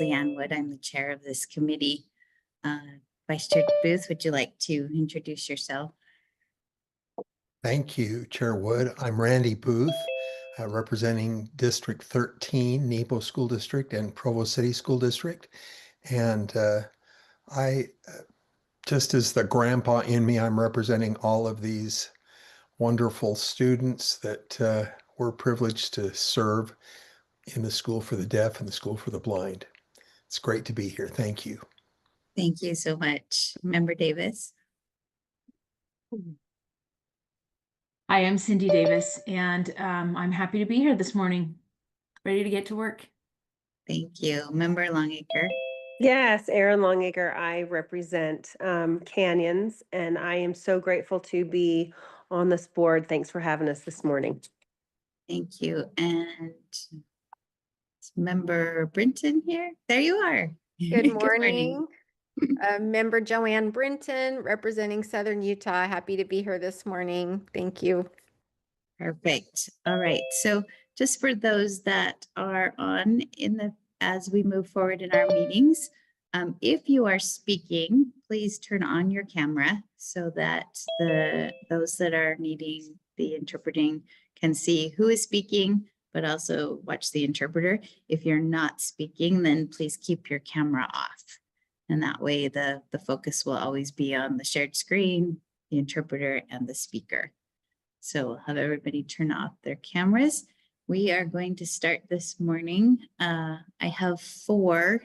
Leanne Wood. I'm the chair of this committee. Vice Chair Booth, would you like to introduce yourself? Thank you, Chair Wood. I'm Randy Booth, representing District 13, Nebo School District and Provo City School District. And I, just as the grandpa in me, I'm representing all of these wonderful students that we're privileged to serve in the School for the Deaf and the School for the Blind. It's great to be here. Thank you. Thank you so much. Member Davis. I am Cindy Davis, and I'm happy to be here this morning, ready to get to work. Thank you. Member Longacre. Yes, Erin Longacre. I represent Canyons, and I am so grateful to be on this board. Thanks for having us this morning. Thank you. And is Member Brinton here? There you are. Good morning. Member Joanne Brinton, representing Southern Utah. Happy to be here this morning. Thank you. Perfect. All right. So just for those that are on as we move forward in our meetings, if you are speaking, please turn on your camera so that those that are needing the interpreting can see who is speaking, but also watch the interpreter. If you're not speaking, then please keep your camera off. And that way the focus will always be on the shared screen, the interpreter, and the speaker. So we'll have everybody turn off their cameras. We are going to start this morning. I have 4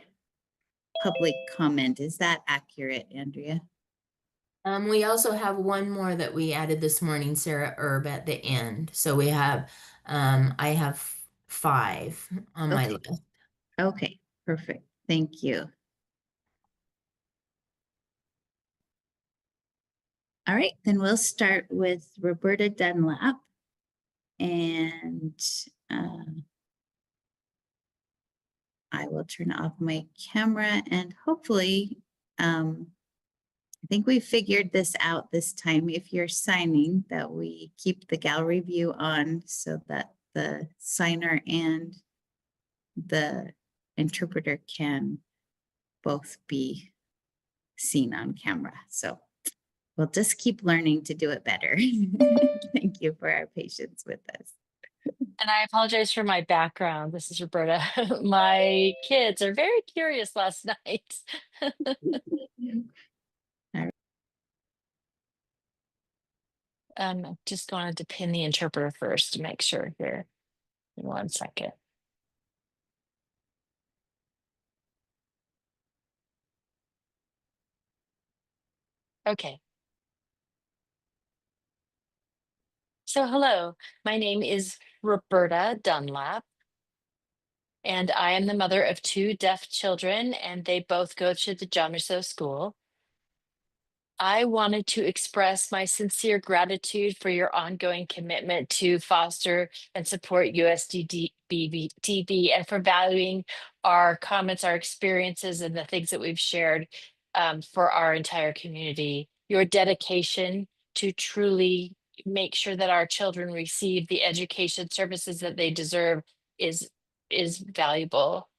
public comment. Is that accurate, Andrea? We also have one more that we added this morning, Sarah Erb, at the end. So we have, I have 5 on my list. Okay, perfect. Thank you. All right, then we'll start with Roberta Dunlap. And I will turn off my camera and hopefully, I think we figured this out this time. If you're signing, that we keep the gallery view on so that the signer and the interpreter can both be seen on camera. So we'll just keep learning to do it better. Thank you for our patience with us. And I apologize for my background. This is Roberta. My kids are very curious last night. I'm just going to pin the interpreter first to make sure here. In 1 second. Okay. So hello, my name is Roberta Dunlap, and I am the mother of 2 deaf children, and they both go to the John Rousseau School. I wanted to express my sincere gratitude for your ongoing commitment to foster and support USDB and for valuing our comments, our experiences, and the things that we've shared for our entire community. Your dedication to truly make sure that our children receive the education services that they deserve is valuable.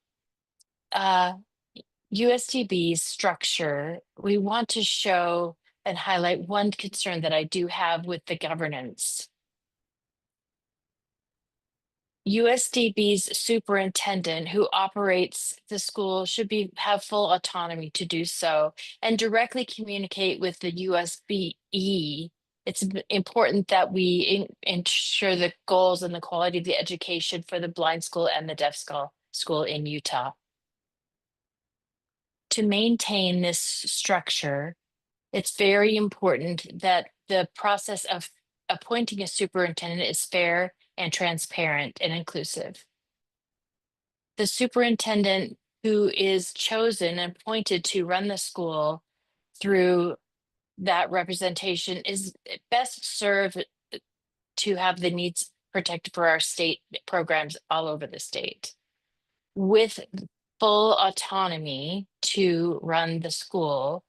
USDB's structure, we want to show and highlight one concern that I do have with the governance. USDB's superintendent who operates the school should have full autonomy to do so and directly communicate with the USBE. It's important that we ensure the goals and the quality of the education for the blind school and the deaf school in Utah. To maintain this structure, it's very important that the process of appointing a superintendent is fair and transparent and inclusive. The superintendent who is chosen and appointed to run the school through that representation is best served to have the needs protected for our state programs all over the state. With full autonomy to run the school,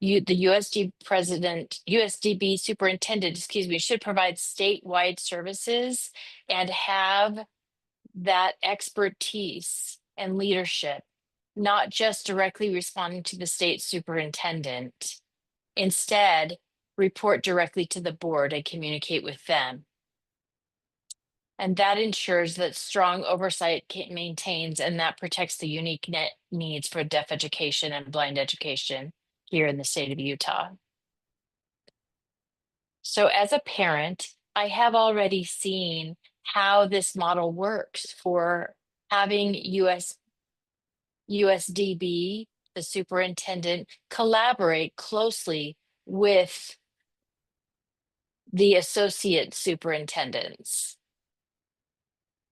the USDB superintendent, should provide statewide services and have that expertise and leadership not just directly responding to the state superintendent. Instead, report directly to the board and communicate with them. And that ensures that strong oversight maintains and that protects the unique needs for deaf education and blind education here in the state of Utah. So as a parent, I have already seen how this model works for having USDB, the superintendent, collaborate closely with the associate superintendents.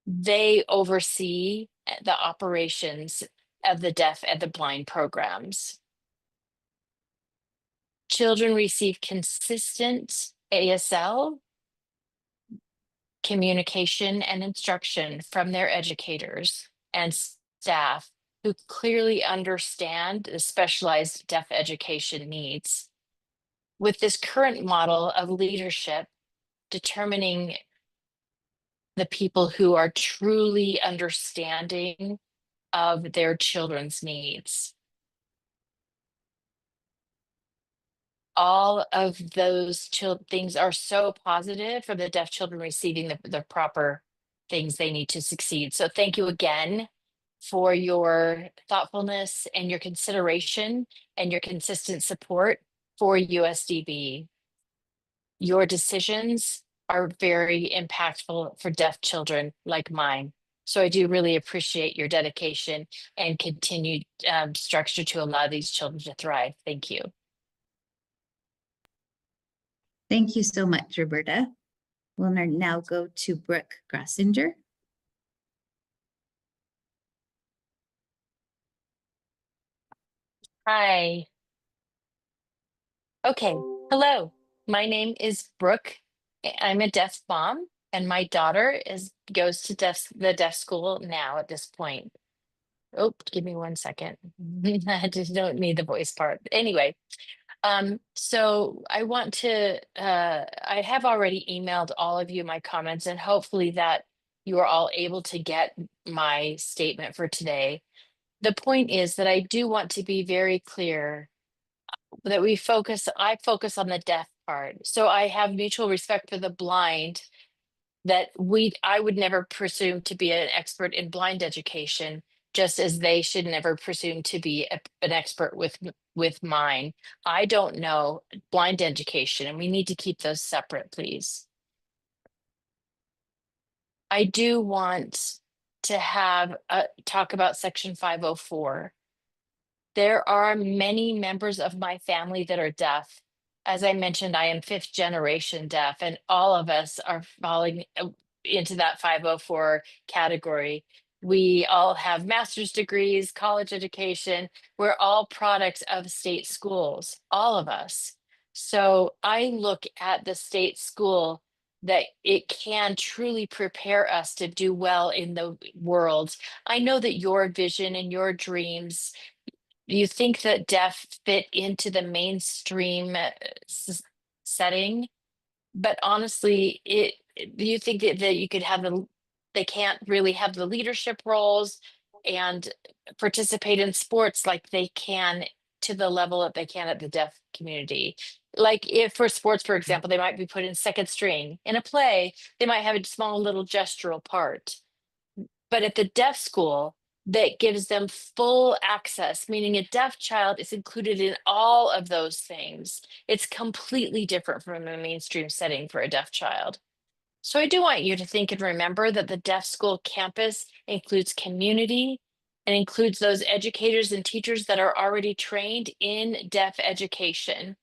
They oversee the operations of the deaf and the blind programs. Children receive consistent ASL communication and instruction from their educators and staff who clearly understand the specialized deaf education needs. With this current model of leadership, determining the people who are truly understanding of their children's needs. All of those things are so positive for the deaf children receiving the proper things they need to succeed. So thank you again for your thoughtfulness and your consideration and your consistent support for USDB. Your decisions are very impactful for deaf children like mine. So I do really appreciate your dedication and continued structure to allow these children to thrive. Thank you. Thank you so much, Roberta. We'll now go to Brooke Grassinger. Hi. Okay, hello. My name is Brooke. I'm a deaf mom, and my daughter goes to the deaf school now at this point. Oh, give me 1 second. I just don't need the voice part. Anyway, so I want to, I have already emailed all of you my comments, and hopefully that you are all able to get my statement for today. The point is that I do want to be very clear that I focus on the deaf part. So I have mutual respect for the blind, that I would never presume to be an expert in blind education, just as they should never presume to be an expert with mine. I don't know blind education, and we need to keep those separate, please. I do want to have talk about Section 504. There are many members of my family that are deaf. As I mentioned, I am 5th generation deaf, and all of us are falling into that 504 category. We all have master's degrees, college education. We're all products of state schools, all of us. So I look at the state school that it can truly prepare us to do well in the world. I know that your vision and your dreams, you think that deaf fit into the mainstream setting, but honestly, you think that you could have they can't really have the leadership roles and participate in sports like they can to the level that they can at the deaf community. Like if for sports, for example, they might be put in second string. In a play, they might have a small little gestural part. But at the deaf school, that gives them full access, meaning a deaf child is included in all of those things. It's completely different from a mainstream setting for a deaf child. So I do want you to think and remember that the deaf school campus includes community and includes those educators and teachers that are already trained in deaf education.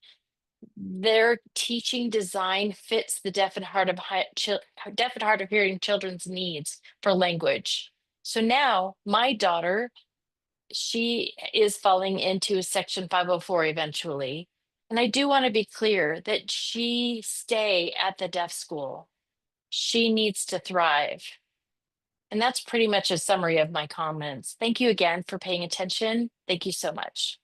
Their teaching design fits the deaf and hard of hearing children's needs for language. So now my daughter, she is falling into Section 504 eventually. And I do want to be clear that she stay at the deaf school. She needs to thrive. And that's pretty much a summary of my comments. Thank you again for paying attention. Thank you so much.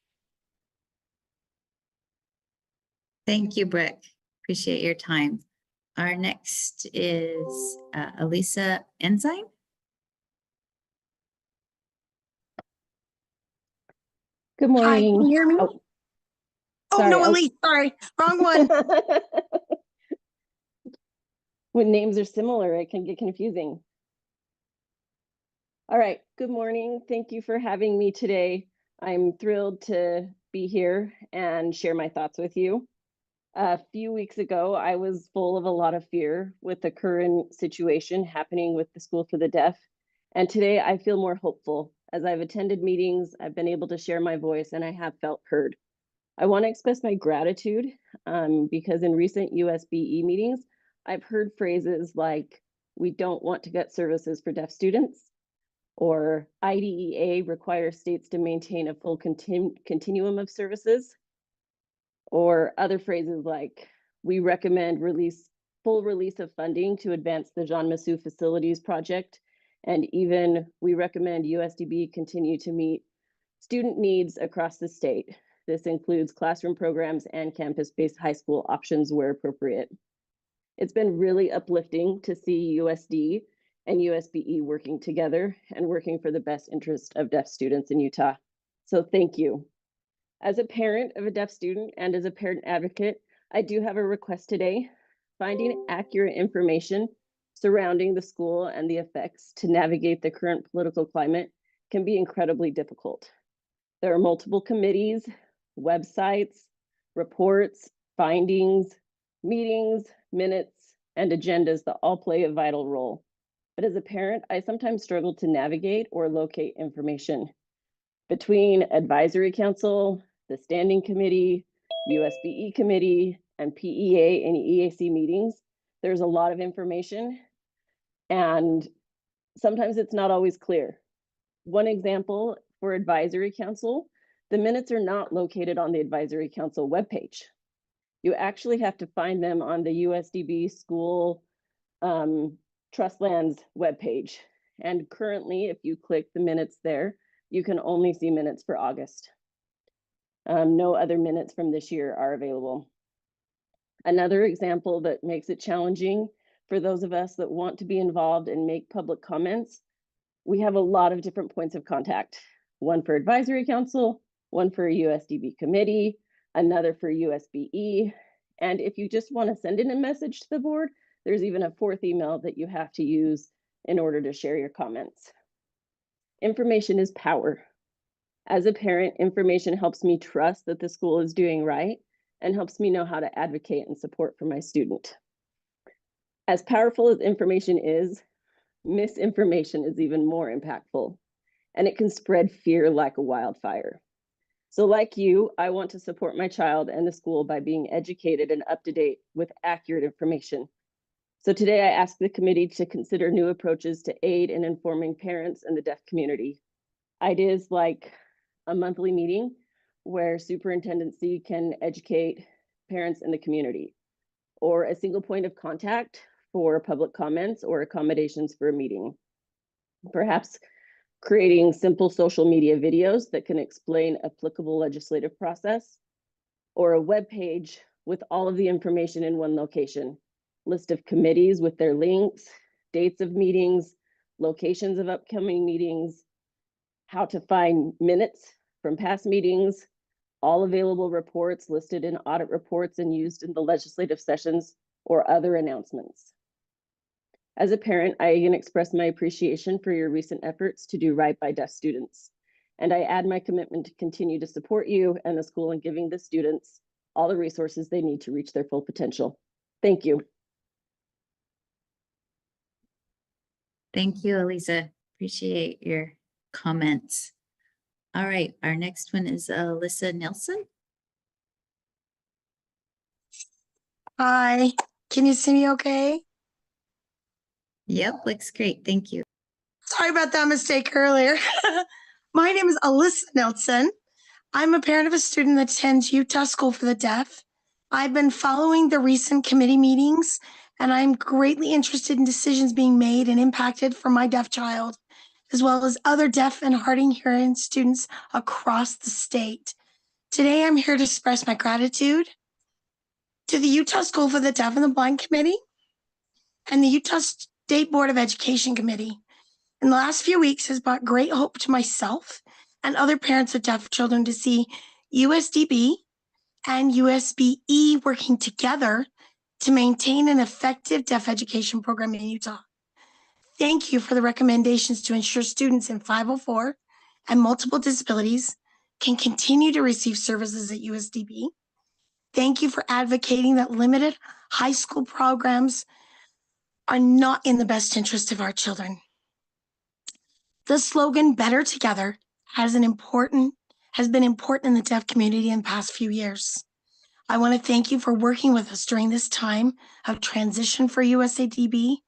Thank you, Brooke. Appreciate your time. Our next is Elisa Ensign. Good Hi, morning. can you hear me? Oh, Oh, sorry. no, Elise, sorry. Wrong one. When names are similar, it can get confusing. All right, good morning. Thank you for having me today. I'm thrilled to be here and share my thoughts with you. A few weeks ago, I was full of a lot of fear with the current situation happening with the School for the Deaf. And today I feel more hopeful. As I've attended meetings, I've been able to share my voice and I have felt heard. I want to express my gratitude because in recent USBE meetings, I've heard phrases like, we don't want to gut services for deaf students, or IDEA requires states to maintain a full continuum of services, or other phrases like, we recommend full release of funding to advance the Jean Massou Facilities Project, and even we recommend USDB continue to meet student needs across the state. This includes classroom programs and campus-based high school options where appropriate. It's been really uplifting to see USD and USBE working together and working for the best interest of deaf students in Utah. So thank you. As a parent of a deaf student and as a parent advocate, I do have a request today. Finding accurate information surrounding the school and the effects to navigate the current political climate can be incredibly difficult. There are multiple committees, websites, reports, findings, meetings, minutes, and agendas that all play a vital role. But as a parent, I sometimes struggle to navigate or locate information. Between advisory council, the standing committee, USBE committee, and PEA and EAC meetings, there's a lot of information, and sometimes it's not always clear. One example for advisory council, the minutes are not located on the advisory council webpage. You actually have to find them on the USDB school trust lands webpage. And currently, if you click the minutes there, you can only see minutes for August. No other minutes from this year are available. Another example that makes it challenging for those of us that want to be involved and make public comments, we have a lot of different points of contact. One for advisory council, one for a USDB committee, another for USBE. And if you just want to send in a message to the board, there's even a fourth email that you have to use in order to share your comments. Information is power. As a parent, information helps me trust that the school is doing right and helps me know how to advocate and support for my student. As powerful as information is, misinformation is even more impactful, and it can spread fear like a wildfire. So like you, I want to support my child and the school by being educated and up to date with accurate information. So today I ask the committee to consider new approaches to aid in informing parents and the deaf community. Ideas like a monthly meeting where superintendency can educate parents in the community, or a single point of contact for public comments or accommodations for a meeting. Perhaps creating simple social media videos that can explain applicable legislative process, or a web page with all of the information in one location, list of committees with their links, dates of meetings, locations of upcoming meetings, how to find minutes from past meetings, all available reports listed in audit reports and used in the legislative sessions or other announcements. As a parent, I again express my appreciation for your recent efforts to do right by deaf students. And I add my commitment to continue to support you and the school in giving the students all the resources they need to reach their full potential. Thank you. Thank you, Elisa. Appreciate your comments. All right, our next one is Alyssa Nelson. Hi, can you see me okay? Yep, looks great. Thank you. Sorry about that mistake earlier. My name is Alyssa Nelson. I'm a parent of a student that attends Utah School for the Deaf. I've been following the recent committee meetings, and I'm greatly interested in decisions being made and impacted for my deaf child, as well as other deaf and hard of hearing students across the state. Today, I'm here to express my gratitude to the Utah School for the Deaf and the Blind Committee and the Utah State Board of Education Committee. In the last few weeks has brought great hope to myself and other parents of deaf children to see USDB and USBE working together to maintain an effective deaf education program in Utah. Thank you for the recommendations to ensure students in 504 and multiple disabilities can continue to receive services at USDB. Thank you for advocating that limited high school programs are not in the best interest of our children. The slogan "Better Together" has been important in the deaf community in the past few years. I want to thank you for working with us during this time of transition for USADB,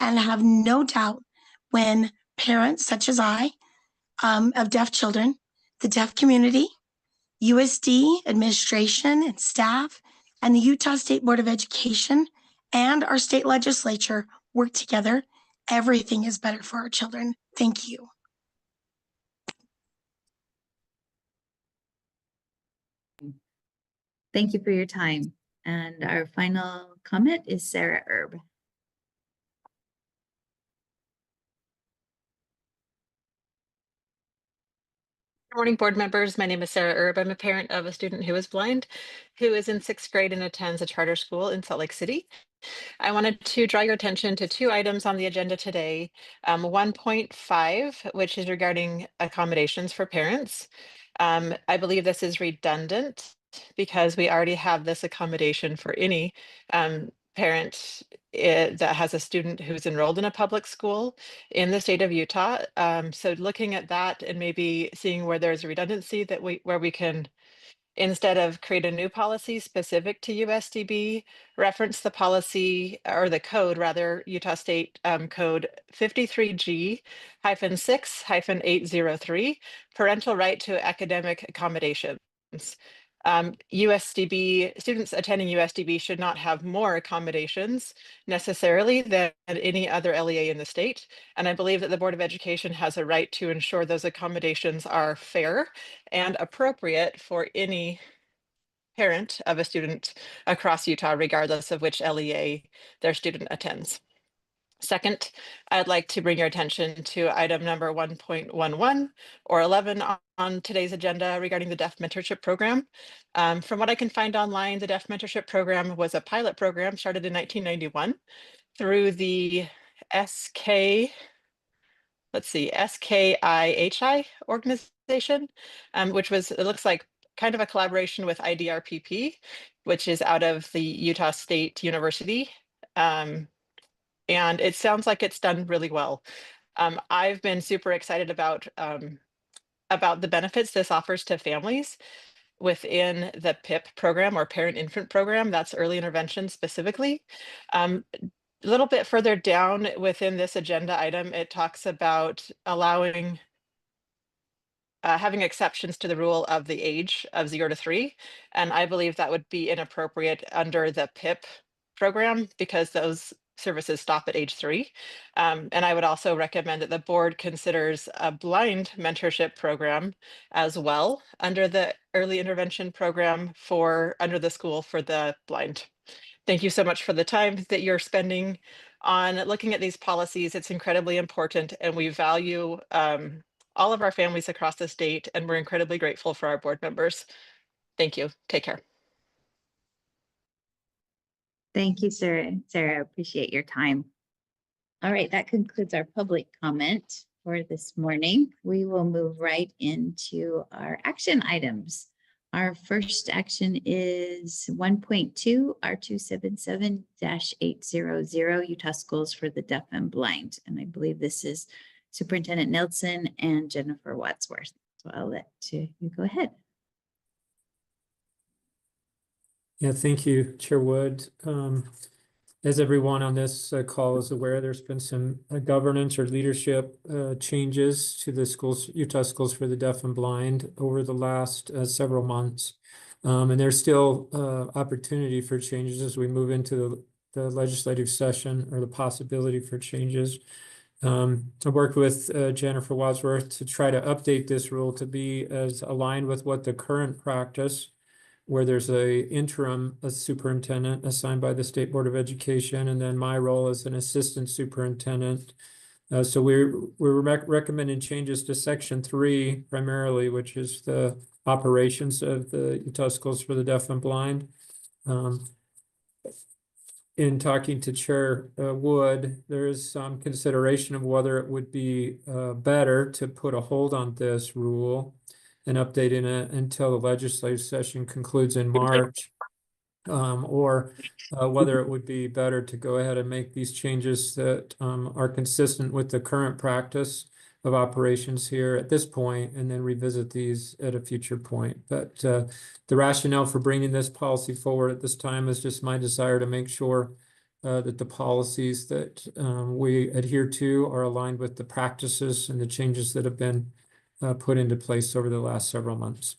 and have no doubt when parents such as I of deaf children, the deaf community, USD administration and staff, and the Utah State Board of Education and our state legislature work together, everything is better for our children. Thank you. Thank you for your time. And our final comment is Sarah Erb. Good morning, board members. My name is Sarah Erb. I'm a parent of a student who is blind, who is in 6th grade and attends a charter school in Salt Lake City. I wanted to draw your attention to 2 items on the agenda today. 1.5, which is regarding accommodations for parents. I believe this is redundant because we already have this accommodation for any parent that has a student who's enrolled in a public school in the state of Utah. So looking at that and maybe seeing where there's a redundancy that where we can, instead of create a new policy specific to USDB, reference the policy or the code rather, Utah State Code 53G-6-803, parental right to academic accommodations. USDB students attending USDB should not have more accommodations necessarily than any other LEA in the state. And I believe that the Board of Education has a right to ensure those accommodations are fair and appropriate for any parent of a student across Utah, regardless of which LEA their student attends. Second, I'd like to bring your attention to item number 1.11 or 11 on today's agenda regarding the Deaf Mentorship Program. From what I can find online, the Deaf Mentorship Program was a pilot program started in 1991 through the SKIHI organization, which was, it looks like, kind of a collaboration with IDRPP, which is out of the Utah State University. And it sounds like it's done really well. I've been super excited about the benefits this offers to families within the PIP program or parent-infant program. That's early intervention specifically. A little bit further down within this agenda item, it talks about allowing having exceptions to the rule of the age of 0 to 3. And I believe that would be inappropriate under the PIP program because those services stop at age 3. And I would also recommend that the board considers a blind mentorship program as well under the early intervention program under the school for the blind. Thank you so much for the time that you're spending on looking at these policies. It's incredibly important, and we value all of our families across the state, and we're incredibly grateful for our board members. Thank you. Take care. Thank you, Sarah. Sarah, appreciate your time. All right, that concludes our public comment for this morning. We will move right into our action items. Our first action is 1.2 R277-800 Utah Schools for the Deaf and Blind. And I believe this is Superintendent Nelson and Jennifer Wadsworth. So I'll let you go ahead. Yeah, thank you, Chair Wood. As everyone on this call is aware, there's been some governance or leadership changes to the Utah Schools for the Deaf and Blind over the last several months. And there's still opportunity for changes as we move into the legislative session, or the possibility for changes. I worked with Jennifer Wadsworth to try to update this rule to be as aligned with what the current practice, where there's a superintendent assigned by the State Board of Education, and then my role as an assistant superintendent So we're recommending changes to section 3 primarily, which is the operations of the Utah Schools for the Deaf and Blind. In talking to Chair Wood, there is some consideration of whether it would be better to put a hold on this rule and updating it until the legislative session concludes in March, or whether it would be better to go ahead and make these changes that are consistent with the current practice of operations here at this point, and then revisit these at a future point. But the rationale for bringing this policy forward at this time is just my desire to make sure that the policies that we adhere to are aligned with the practices and the changes that have been put into place over the last several months.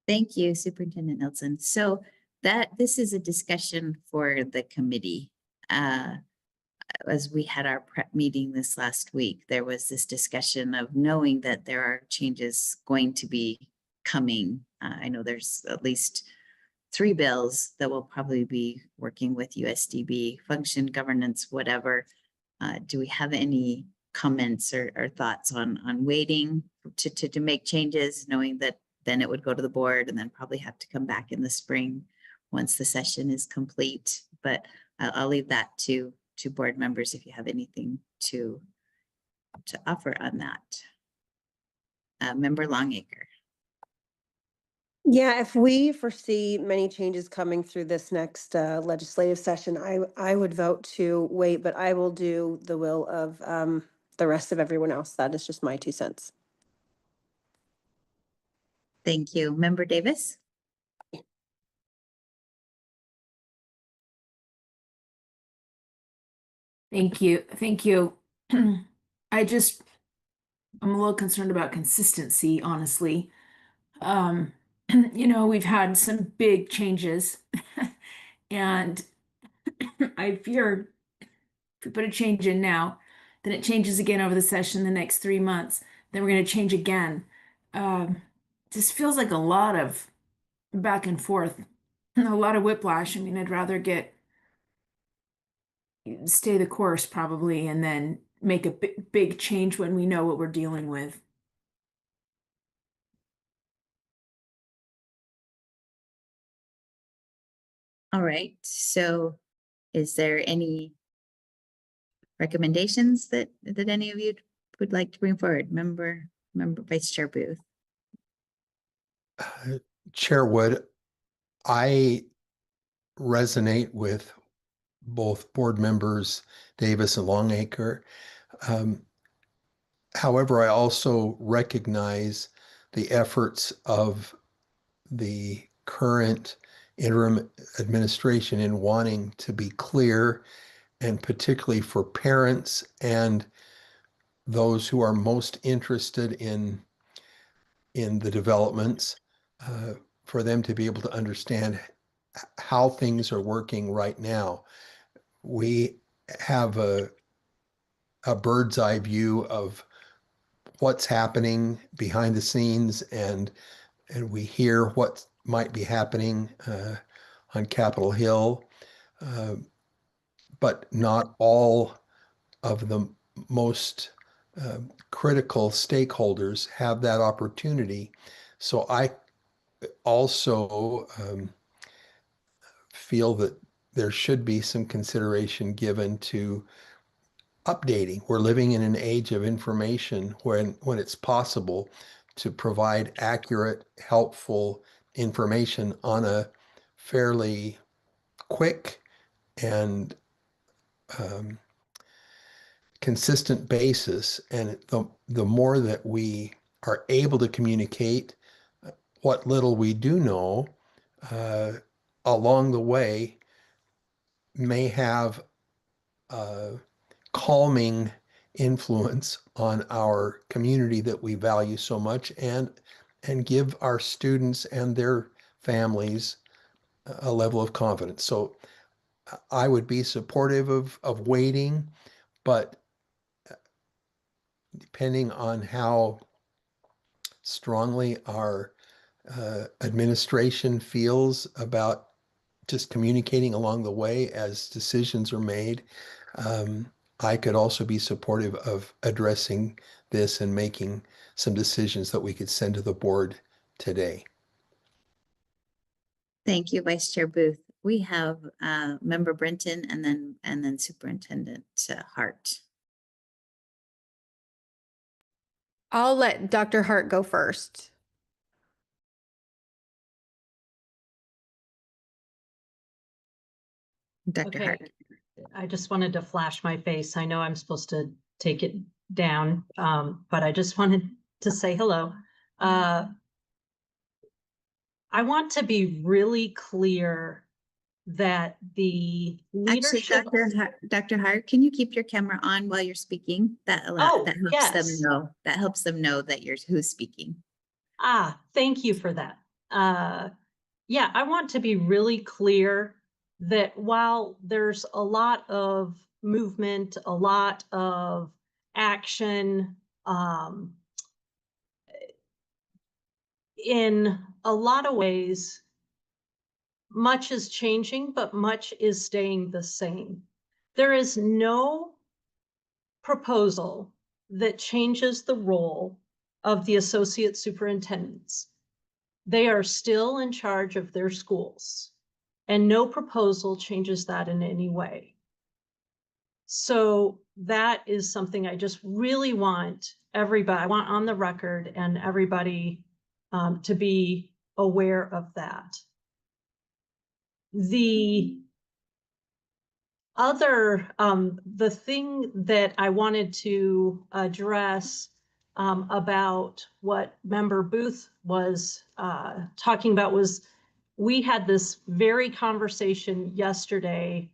Thank you, Superintendent Nelson. So this is a discussion for the committee. As we had our prep meeting this last week, there was this discussion of knowing that there are changes going to be coming. I know there's at least 3 bills that will probably be working with USDB, function, governance, whatever. Do we have any comments or thoughts on waiting to make changes, knowing that then it would go to the board and then probably have to come back in the spring once the session is complete? But I'll leave that to board members if you have anything to offer on that. Member Longacre. Yeah, if we foresee many changes coming through this next legislative session, I would vote to wait, but I will do the will of the rest of everyone else. That is just my 2 cents. Thank you. Member Davis? Thank you. Thank you. I'm a little concerned about consistency, honestly. We've had some big changes and I fear if we put a change in now, then it changes again over the session the next 3 months, then we're going to change again. This feels like a lot of back and forth, a lot of whiplash. I mean, I'd rather stay the course probably, and then make a big change when we know what we're dealing with. All right. So is there any recommendations that any of you would like to bring forward? Member Vice Chair Booth. Chair Wood, I resonate with both board members Davis and Longacre. However, I also recognize the efforts of the current interim administration in wanting to be clear, and particularly for parents and those who are most interested in the developments, for them to be able to understand how things are working right now. We have a bird's eye view of what's happening behind the scenes, and we hear what might be happening on Capitol Hill, but not all of the most critical stakeholders have that opportunity. So I also feel that there should be some consideration given to updating. We're living in an age of information when it's possible to provide accurate, helpful information on a fairly quick and consistent basis. And the more that we are able to communicate what little we do know along the way may have a calming influence on our community that we value so much, and give our students and their families a level of confidence. So I would be supportive of waiting, but depending on how strongly our administration feels about just communicating along the way as decisions are made. I could also be supportive of addressing this and making some decisions that we could send to the board today. Thank you, Vice Chair Booth. We have Member Brinton and then Superintendent Hart. I'll let Dr. Hart go first. Dr. Okay, Hart. I just wanted to flash my face. I know I'm supposed to take it down, but I just wanted to say hello. I want to be really clear that the leadership. Actually, Dr. Hart, can you keep your camera on while you're speaking? That Oh, that helps them yes. know. That helps them know that who's speaking. Thank you for that. Yeah, I want to be really clear that while there's a lot of movement, a lot of action, in a lot of ways, much is changing, but much is staying the same. There is no proposal that changes the role of the associate superintendents. They are still in charge of their schools, and no proposal changes that in any way. So that is something I just really want everybody, I want on the record and everybody to be aware of that. The other, the thing that I wanted to address about what Member Booth was talking about was, we had this very conversation yesterday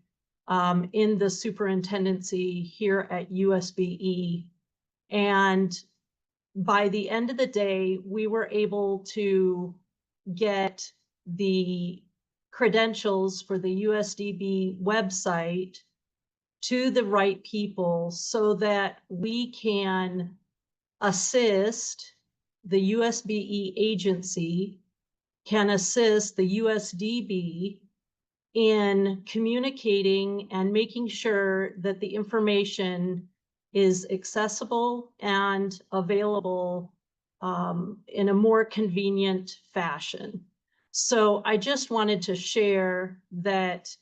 in the superintendency here at USBE. And by the end of the day, we were able to get the credentials for the USDB website to the right people so that we can assist the USBE agency, can assist the USDB in communicating and making sure that the information is accessible and available in a more convenient fashion. So I just wanted to share that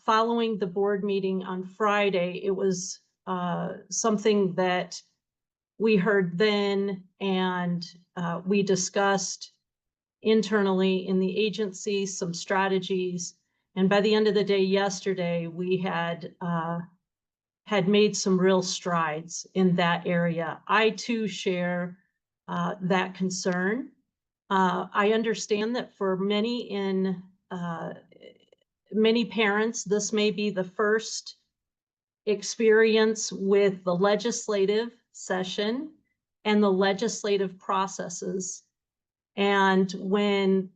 following the board meeting on Friday, it was something that we heard then, and we discussed internally in the agency some strategies. And by the end of the day yesterday, we had made some real strides in that area. I too share that concern. I understand that for many many parents, this may be the first experience with the legislative session and the legislative processes. And when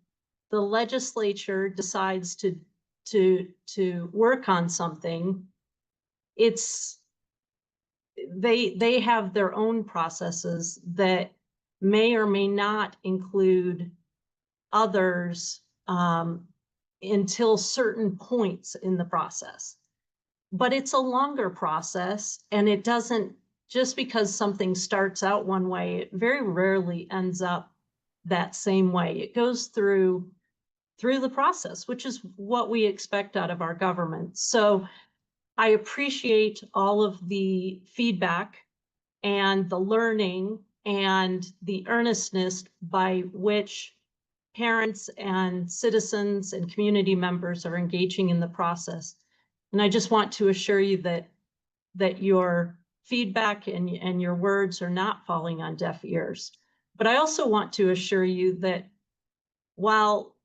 the legislature decides to work on something, they have their own processes that may or may not include others until certain points in the process. But it's a longer process, and it doesn't, just because something starts out one way, it very rarely ends up that same way. It goes through the process, which is what we expect out of our government. So I appreciate all of the feedback and the learning and the earnestness by which parents and citizens and community members are engaging in the process. And I just want to assure you that your feedback and your words are not falling on deaf ears. But I also want to assure you that while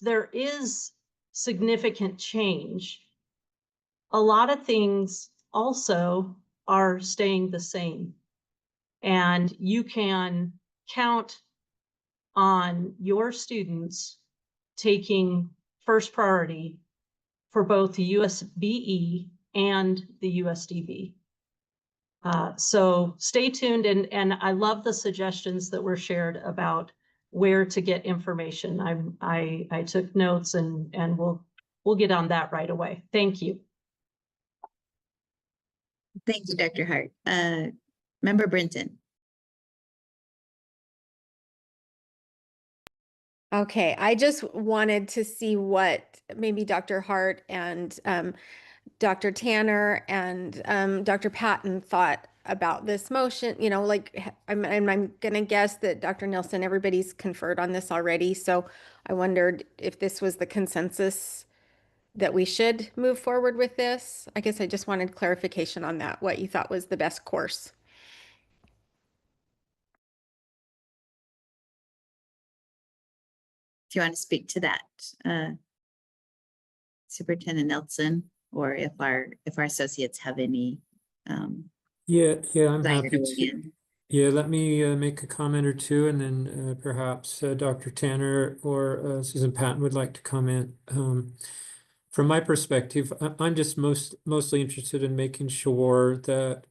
there is significant change, a lot of things also are staying the same. And you can count on your students taking first priority for both the USBE and the USDB. So stay tuned, and I love the suggestions that were shared about where to get information. I took notes and we'll get on that right away. Thank you. Thank you, Dr. Hart. Member Brinton. Okay, I just wanted to see what maybe Dr. Hart and Dr. Tanner and Dr. Patton thought about this motion. You know, like I'm going to guess that Dr. Nelson, everybody's conferred on this already. So I wondered if this was the consensus that we should move forward with this. I guess I just wanted clarification on that, what you thought was the best course. If you want to speak to that, Superintendent Nelson, or if our associates have any. Yeah, I'm desire happy to weigh to. in. Yeah, let me make a comment or two, and then perhaps Dr. Tanner or Susan Patton would like to comment. From my perspective, I'm just mostly interested in making sure that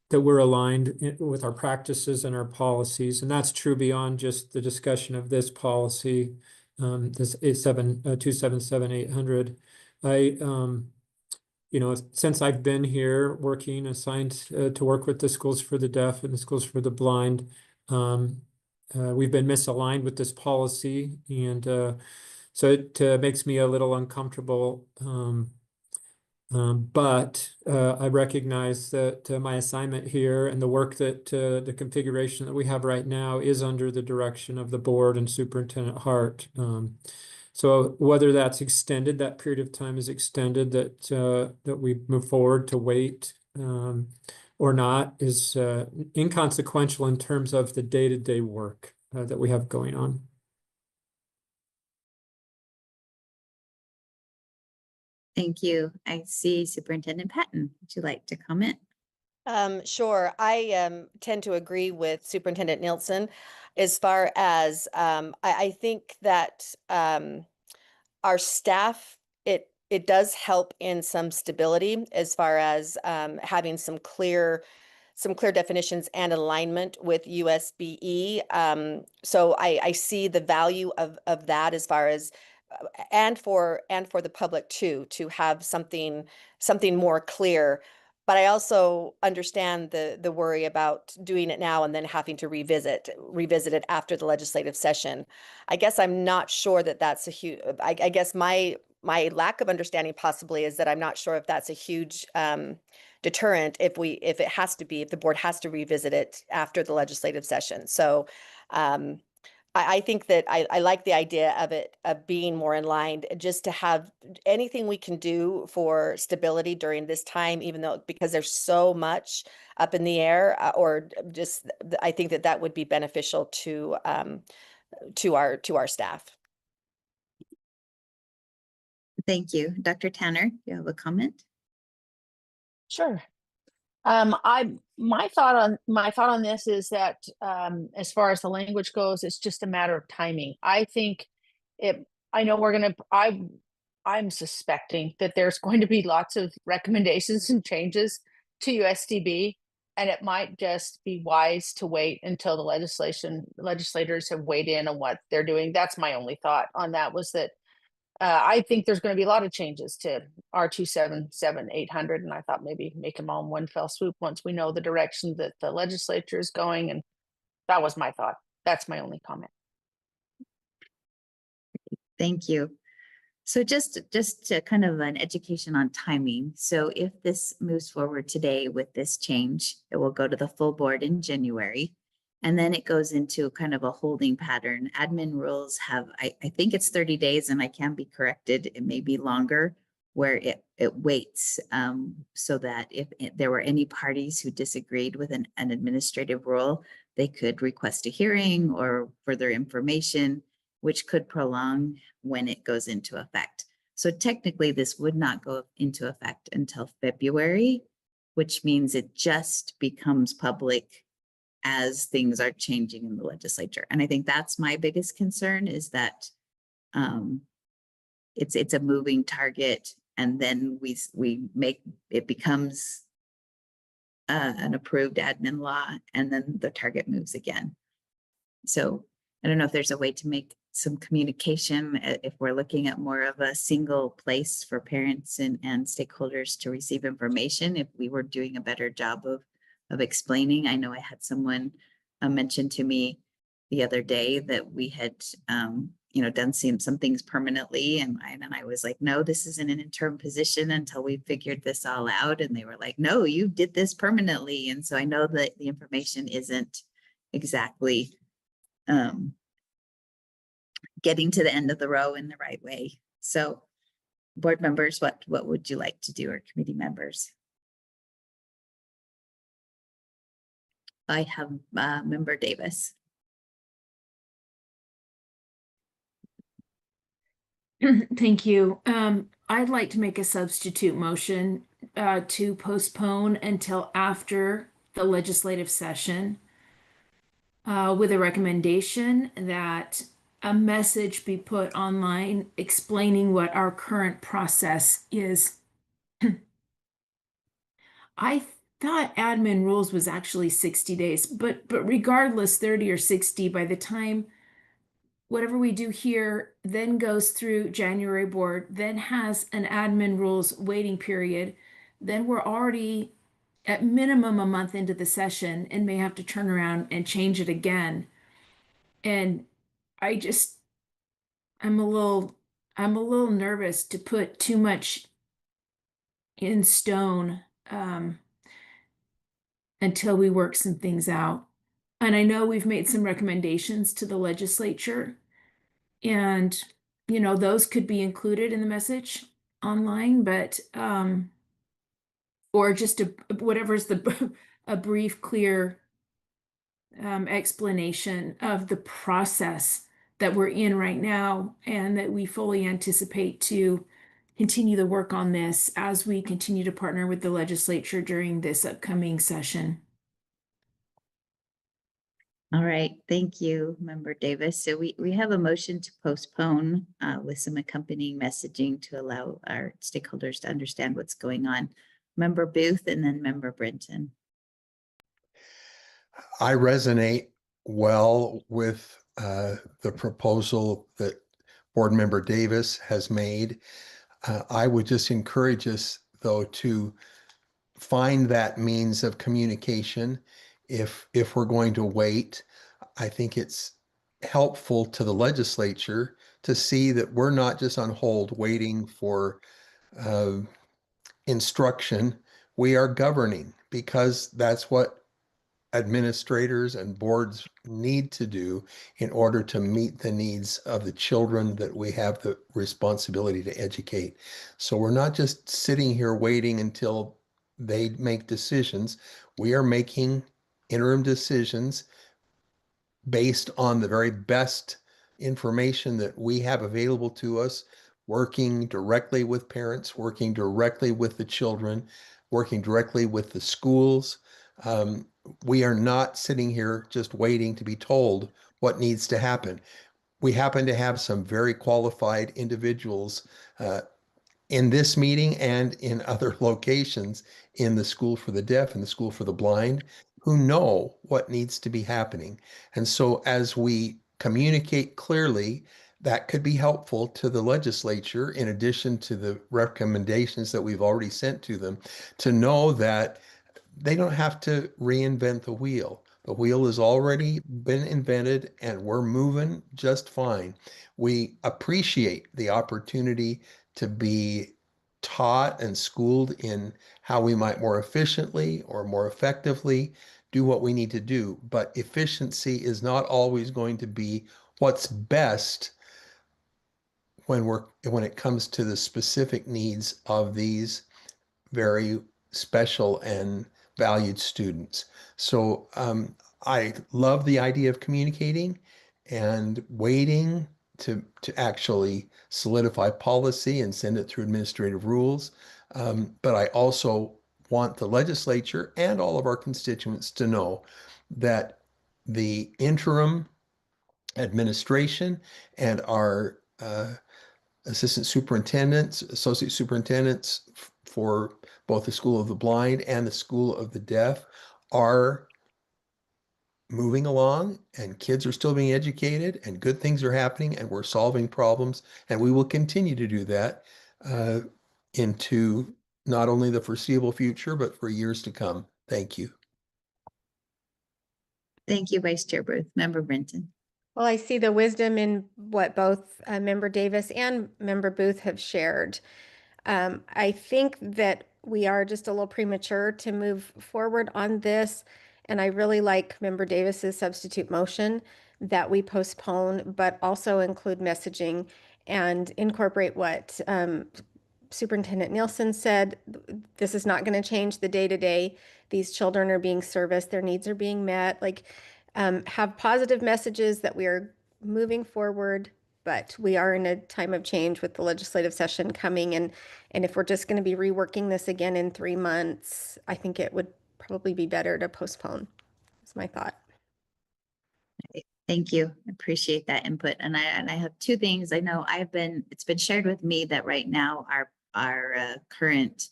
that we're aligned with our practices and our policies, and that's true beyond just the discussion of this policy, this 277800. You know, since I've been here working, assigned to work with the Schools for the Deaf and the Schools for the Blind, we've been misaligned with this policy, and so it makes me a little uncomfortable. But I recognize that my assignment here and the work that the configuration that we have right now is under the direction of the board and Superintendent Hart. So whether that's extended, that period of time is extended, that we move forward to wait or not is inconsequential in terms of the day-to-day work that we have going on. Thank you. I see Superintendent Patton. Would you like to comment? Sure. I tend to agree with Superintendent Nielsen as far as I think that our staff, it does help in some stability as far as having some clear definitions and alignment with USBE. So I see the value of that as far as and for the public too, to have something more clear. But I also understand the worry about doing it now and then having to revisit it after the legislative session. I guess I'm not sure that that's a huge, I guess my lack of understanding possibly is that I'm not sure if that's a huge deterrent if the board has to revisit it after the legislative session. So I think that I like the idea of being more in line, just to have anything we can do for stability during this time, even though because there's so much up in the air, or just I think that would be beneficial to our staff. Thank you. Dr. Tanner, you have a comment? Sure. My thought on this is that as far as the language goes, it's just a matter of timing. I think I know I'm suspecting that there's going to be lots of recommendations and changes to USDB, and it might just be wise to wait until the legislators have weighed in on what they're doing. That's my only thought on that, was that I think there's going to be a lot of changes to R277800, and I thought maybe make them all in one fell swoop once we know the direction that the legislature is going. And that was my thought. That's my only comment. Thank you. So just to kind of an education on timing. So if this moves forward today with this change, it will go to the full board in January. And then it goes into kind of a holding pattern. Admin rules have, I think it's 30 days, and I can be corrected. It may be longer, where it waits so that if there were any parties who disagreed with an administrative rule, they could request a hearing or further information, which could prolong when it goes into effect. So technically, this would not go into effect until February, which means it just becomes public as things are changing in the legislature. And I think that's my biggest concern, is that it's a moving target, and then we make it becomes an approved admin law, and then the target moves again. So I don't know if there's a way to make some communication if we're looking at more of a single place for parents and stakeholders to receive information, if we were doing a better job of explaining. I know I had someone mention to me the other day that we had done some things permanently, and I was like, no, this isn't an interim position until we figured this all out. And they were like, no, you did this permanently. And so I know that the information isn't exactly getting to the end of the row in the right way. So board members, what would you like to do, or committee members? I have member Davis. Thank you. I'd like to make a substitute motion to postpone until after the legislative session with a recommendation that a message be put online explaining what our current process is. I thought admin rules was actually 60 days, but regardless, 30 or 60, by the time whatever we do here then goes through January board, then has an admin rules waiting period, then we're already at minimum a month into the session and may have to turn around and change it again. And I'm a little nervous to put too much in stone until we work some things out. And I know we've made some recommendations to the legislature, and those could be included in the message online, but or just whatever's a brief, clear explanation of the process that we're in right now, and that we fully anticipate to continue the work on this as we continue to partner with the legislature during this upcoming session. All right, thank you, member Davis. So we have a motion to postpone with some accompanying messaging to allow our stakeholders to understand what's going on. Member Booth and then member Brinton. I resonate well with the proposal that board member Davis has made. I would just encourage us, though, to find that means of communication. If we're going to wait, I think it's helpful to the legislature to see that we're not just on hold waiting for instruction. We are governing, because that's what administrators and boards need to do in order to meet the needs of the children that we have the responsibility to educate. So we're not just sitting here waiting until they make decisions. We are making interim decisions based on the very best information that we have available to us, working directly with parents, working directly with the children, working directly with the schools. We are not sitting here just waiting to be told what needs to happen. We happen to have some very qualified individuals in this meeting and in other locations in the School for the Deaf and the School for the Blind who know what needs to be happening. And so as we communicate clearly, that could be helpful to the legislature, in addition to the recommendations that we've already sent to them, to know that they don't have to reinvent the wheel. The wheel has already been invented and we're moving just fine. We appreciate the opportunity to be taught and schooled in how we might more efficiently or more effectively do what we need to do. But efficiency is not always going to be what's best when it comes to the specific needs of these very special and valued students. So I love the idea of communicating and waiting to actually solidify policy and send it through administrative rules. But I also want the legislature and all of our constituents to know that the interim administration and our assistant superintendents, associate superintendents for both the School of the Blind and the School of the Deaf are moving along and kids are still being educated and good things are happening and we're solving problems. And we will continue to do that into not only the foreseeable future, but for years to come. Thank you. Thank you, Vice Chair Booth. Member Brenton. Well, I see the wisdom in what both Member Davis and Member Booth have shared. I think that we are just a little premature to move forward on this. And I really like Member Davis's substitute motion that we postpone, but also include messaging and incorporate what Superintendent Nielsen said. This is not going to change the day-to-day. These children are being serviced, their needs are being met. Like, have positive messages that we are moving forward, but we are in a time of change with the legislative session coming. And if we're just going to be reworking this again in 3 months, I think it would probably be better to postpone. That's my thought. Thank you. I appreciate that input. And I have two things. I know it's been shared with me that right now our current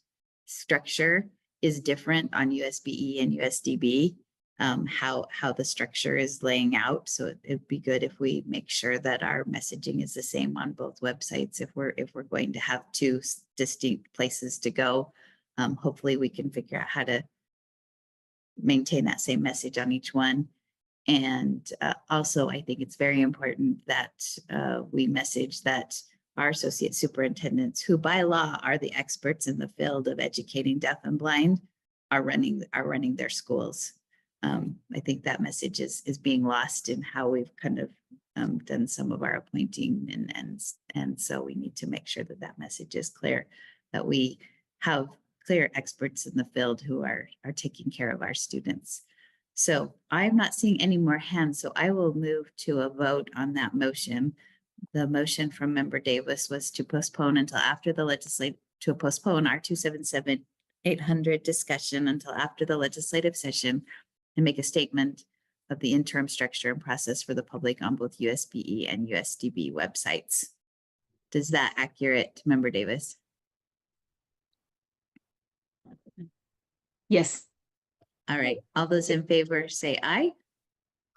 structure is different on USBE and USDB, how the structure is laying out. So it'd be good if we make sure that our messaging is the same on both websites. If we're going to have two distinct places to go, hopefully we can figure out how to maintain that same message on each one. And also, I think it's very important that we message that our associate superintendents, who by law are the experts in the field of educating deaf and blind, are running their schools. I think that message is being lost in how we've kind of done some of our appointing, and so we need to make sure that that message is clear, that we have clear experts in the field who are taking care of our students. So I'm not seeing any more hands, so I will move to a vote on that motion. The motion from Member Davis was to postpone until after the to postpone our 277-800 discussion until after the legislative session and make a statement of the interim structure and process for the public on both USBE and USDB websites. Does that accurate, Member Davis? Yes. All right, all those in favor say aye.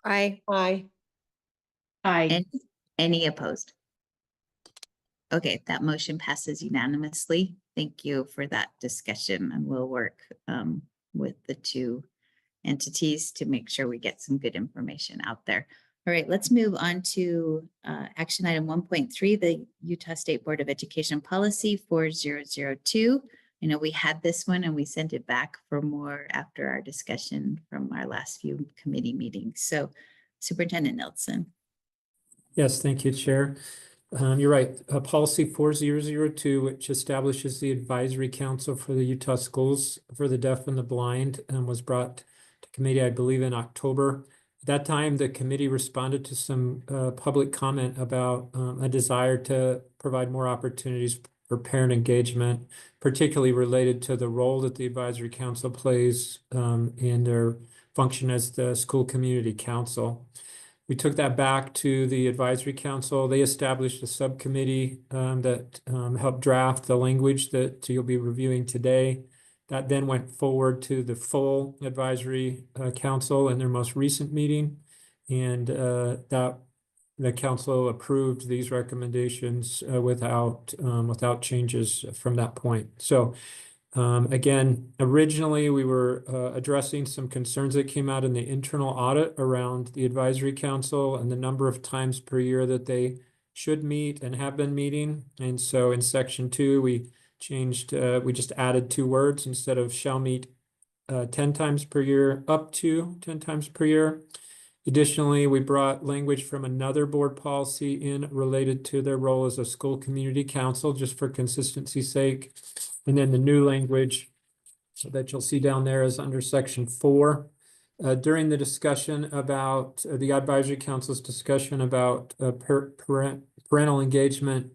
Aye. Aye. Aye. Any opposed? Okay, that motion passes unanimously. Thank you for that discussion, and we'll work with the two entities to make sure we get some good information out there. All right, let's move on to action item 1.3, the Utah State Board of Education Policy 4002. I know we had this one and we sent it back for more after our discussion from our last few committee meetings. So Superintendent Nielsen. Yes, thank you, Chair. You're right. Policy 4002, which establishes the Advisory Council for the Utah Schools for the Deaf and the Blind, was brought to committee, I believe, in October. At that time, the committee responded to some public comment about a desire to provide more opportunities for parent engagement, particularly related to the role that the Advisory Council plays in their function as the school community council. We took that back to the Advisory Council. They established a subcommittee that helped draft the language that you'll be reviewing today. That then went forward to the full Advisory Council in their most recent meeting, and the council approved these recommendations without changes from that point. So again, originally we were addressing some concerns that came out in the internal audit around the Advisory Council and the number of times per year that they should meet and have been meeting. And so in section 2, we changed, we just added 2 words instead of shall meet 10 times per year, up to 10 times per year. Additionally, we brought language from another board policy in related to their role as a school community council, just for consistency's sake. And then the new language that you'll see down there is under section 4. During the discussion about the Advisory Council's discussion about parental engagement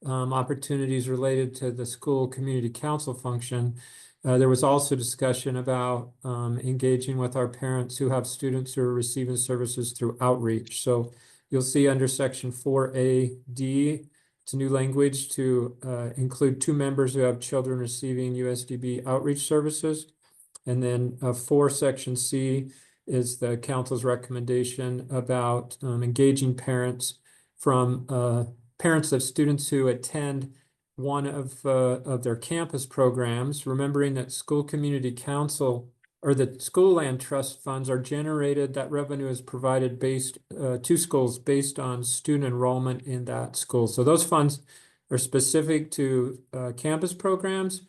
opportunities related to the school community council function, there was also discussion about engaging with our parents who have students who are receiving services through outreach. So you'll see under section 4A-D, it's a new language to include 2 members who have children receiving USDB outreach services. And then 4 section C, is the council's recommendation about engaging parents from parents of students who attend one of their campus programs, remembering that school community council or the school land trust funds are generated, that revenue is provided based to schools based on student enrollment in that school. So those funds are specific to campus programs.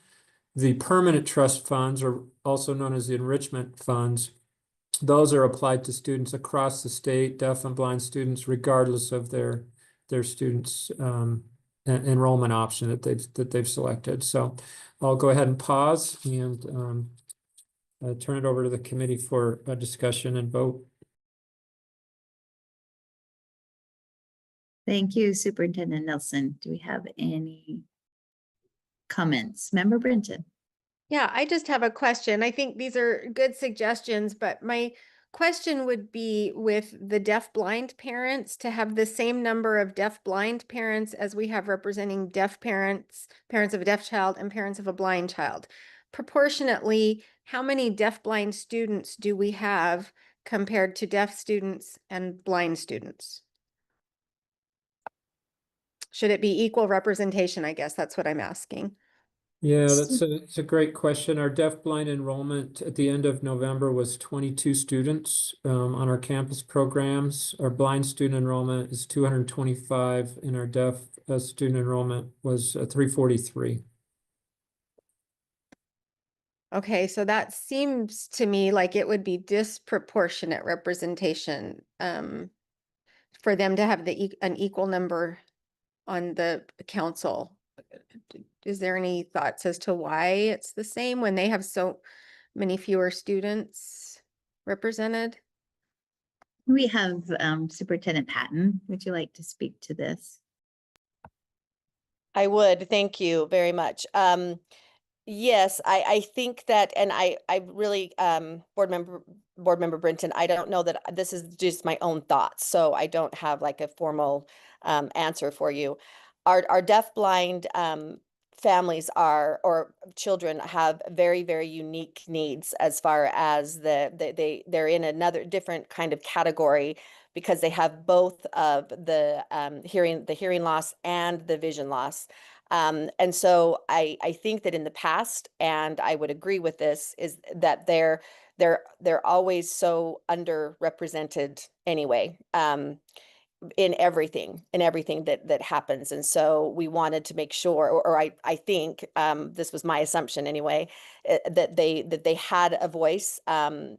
The permanent trust funds, are also known as the enrichment funds. Those are applied to students across the state, deaf and blind students, regardless of their students' enrollment option that they've selected. So I'll go ahead and pause and turn it over to the committee for a discussion and vote. Thank you, Superintendent Nelson. Do we have any comments? Member Brinton? Yeah, I just have a question. I think these are good suggestions, but my question would be with the deaf-blind parents to have the same number of deaf-blind parents as we have representing deaf parents, parents of a deaf child, and parents of a blind child. Proportionately, how many deaf-blind students do we have compared to deaf students and blind students? Should it be equal representation? I guess that's what I'm asking. Yeah, it's a great question. Our deaf-blind enrollment at the end of November was 22 students on our campus programs. Our blind student enrollment is 225, and our deaf student enrollment was 343. Okay, so that seems to me like it would be disproportionate representation for them to have an equal number on the council. Is there any thoughts as to why it's the same when they have so many fewer students represented? We have Superintendent Patton. Would you like to speak to this? I would, thank you very much. Yes, I think that, and I really, Board Member Brinton, I don't know that this is just my own thoughts, so I don't have like a formal answer for you. Our deaf-blind families or children have very, very unique needs as far as they're in another different kind of category because they have both of the hearing loss and the vision loss. And so I think that in the past, and I would agree with this, is that they're always so underrepresented anyway, in everything that happens. And so we wanted to make sure, or I think this was my assumption anyway, that they had a voice. And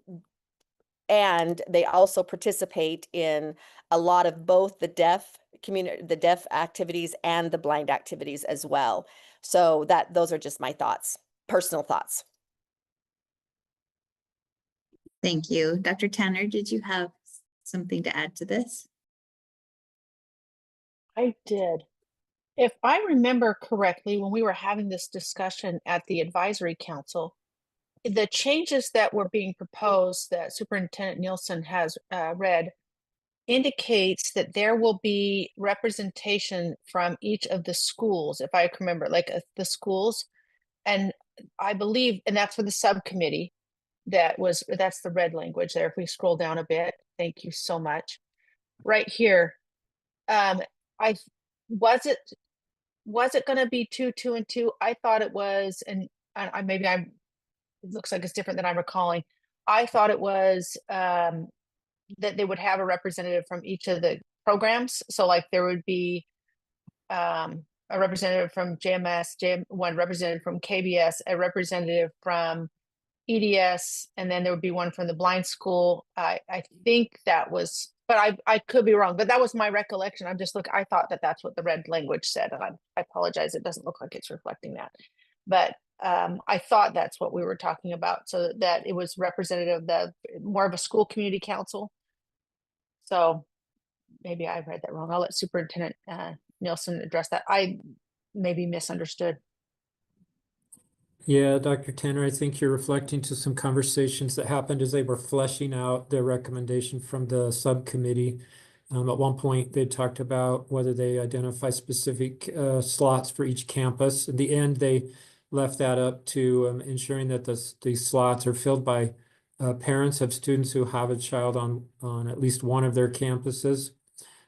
they also participate in a lot of both the deaf community, the deaf activities and the blind activities as well. So those are just my thoughts, personal thoughts. Thank you. Dr. Tanner, did you have something to add to this? I did. If I remember correctly, when we were having this discussion at the advisory council, the changes that were being proposed that Superintendent Nielsen has read indicates that there will be representation from each of the schools, if I can remember, like the schools. And I believe, and that's for the subcommittee, that's the red language there. If we scroll down a bit, thank you so much. Right here, was it going to be 2, 2, and 2? I thought it was, and it looks like it's different than I'm recalling. I thought it was that they would have a representative from each of the programs. So like there would be a representative from JMS, one representative from KBS, a representative from EDS, and then there would be one from the blind school. I think that was, but I could be wrong, but that was my recollection. I thought that that's what the red language said. And I apologize. It doesn't look like it's reflecting that, but I thought that's what we were talking about, so that it was representative of more of a school community council. So maybe I read that wrong. I'll let Superintendent Nielsen address that. I maybe misunderstood. Yeah, Dr. Tanner, I think you're reflecting to some conversations that happened as they were fleshing out their recommendation from the subcommittee. At one point, they talked about whether they identify specific slots for each campus. In the end, they left that up to ensuring that these slots are filled by parents of students who have a child on at least one of their campuses.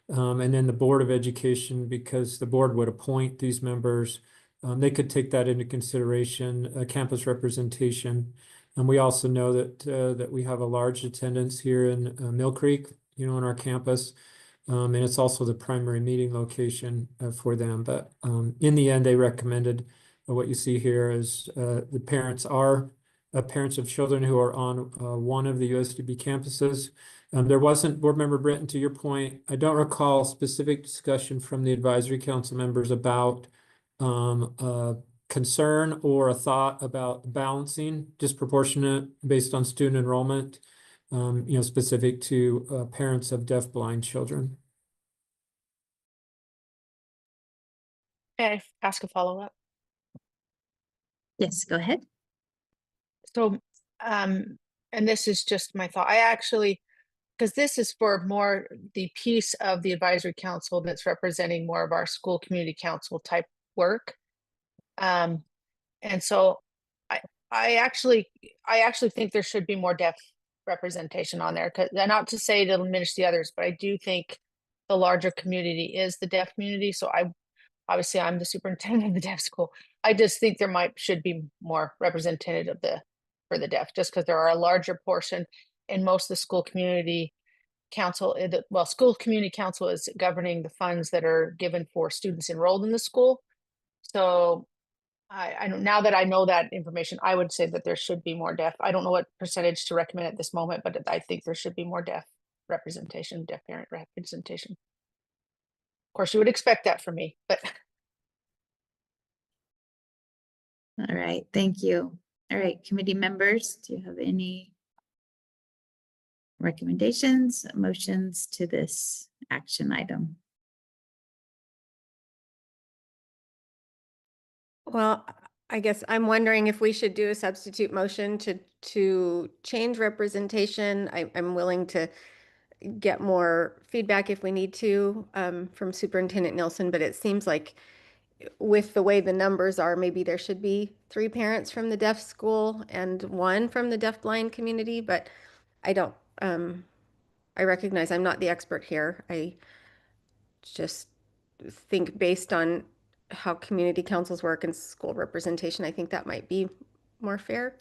And then the Board of Education, because the board would appoint these members, they could take that into consideration, campus representation. And we also know that we have a large attendance here in Mill Creek, on our campus. And it's also the primary meeting location for them. But in the end, they recommended what you see here is the parents are parents of children who are on one of the USDB campuses. There wasn't, Board Member Britton, to your point, I don't recall specific discussion from the advisory council members about concern or a thought about balancing disproportionate based on student enrollment, specific to parents of deaf-blind children. May I ask a follow-up? Yes, go ahead. So, and this is just my thought. I actually, because this is for more the piece of the advisory council that's representing more of our school community council type work. And so I actually think there should be more deaf representation on there, because not to say to diminish the others, but I do think the larger community is the deaf community. So obviously I'm the superintendent of the deaf school. I just think there should be more representative for the deaf, just because there are a larger portion in most of the school community council. School community council is governing the funds that are given for students enrolled in the school. So I know, now that I know that information, I would say that there should be more deaf. I don't know what percentage to recommend at this moment, but I think there should be more deaf representation, deaf parent representation. Of course, you would expect that from me, but. All right, thank you. All right, committee members, do you have any recommendations, motions to this action item? Well, I guess I'm wondering if we should do a substitute motion to change representation. I'm willing to get more feedback if we need to from Superintendent Nielsen, but it seems like with the way the numbers are, maybe there should be 3 parents from the deaf school and 1 from the deaf-blind community, but I don't, I recognize I'm not the expert here. I just think based on how community councils work and school representation, I think that might be more fair.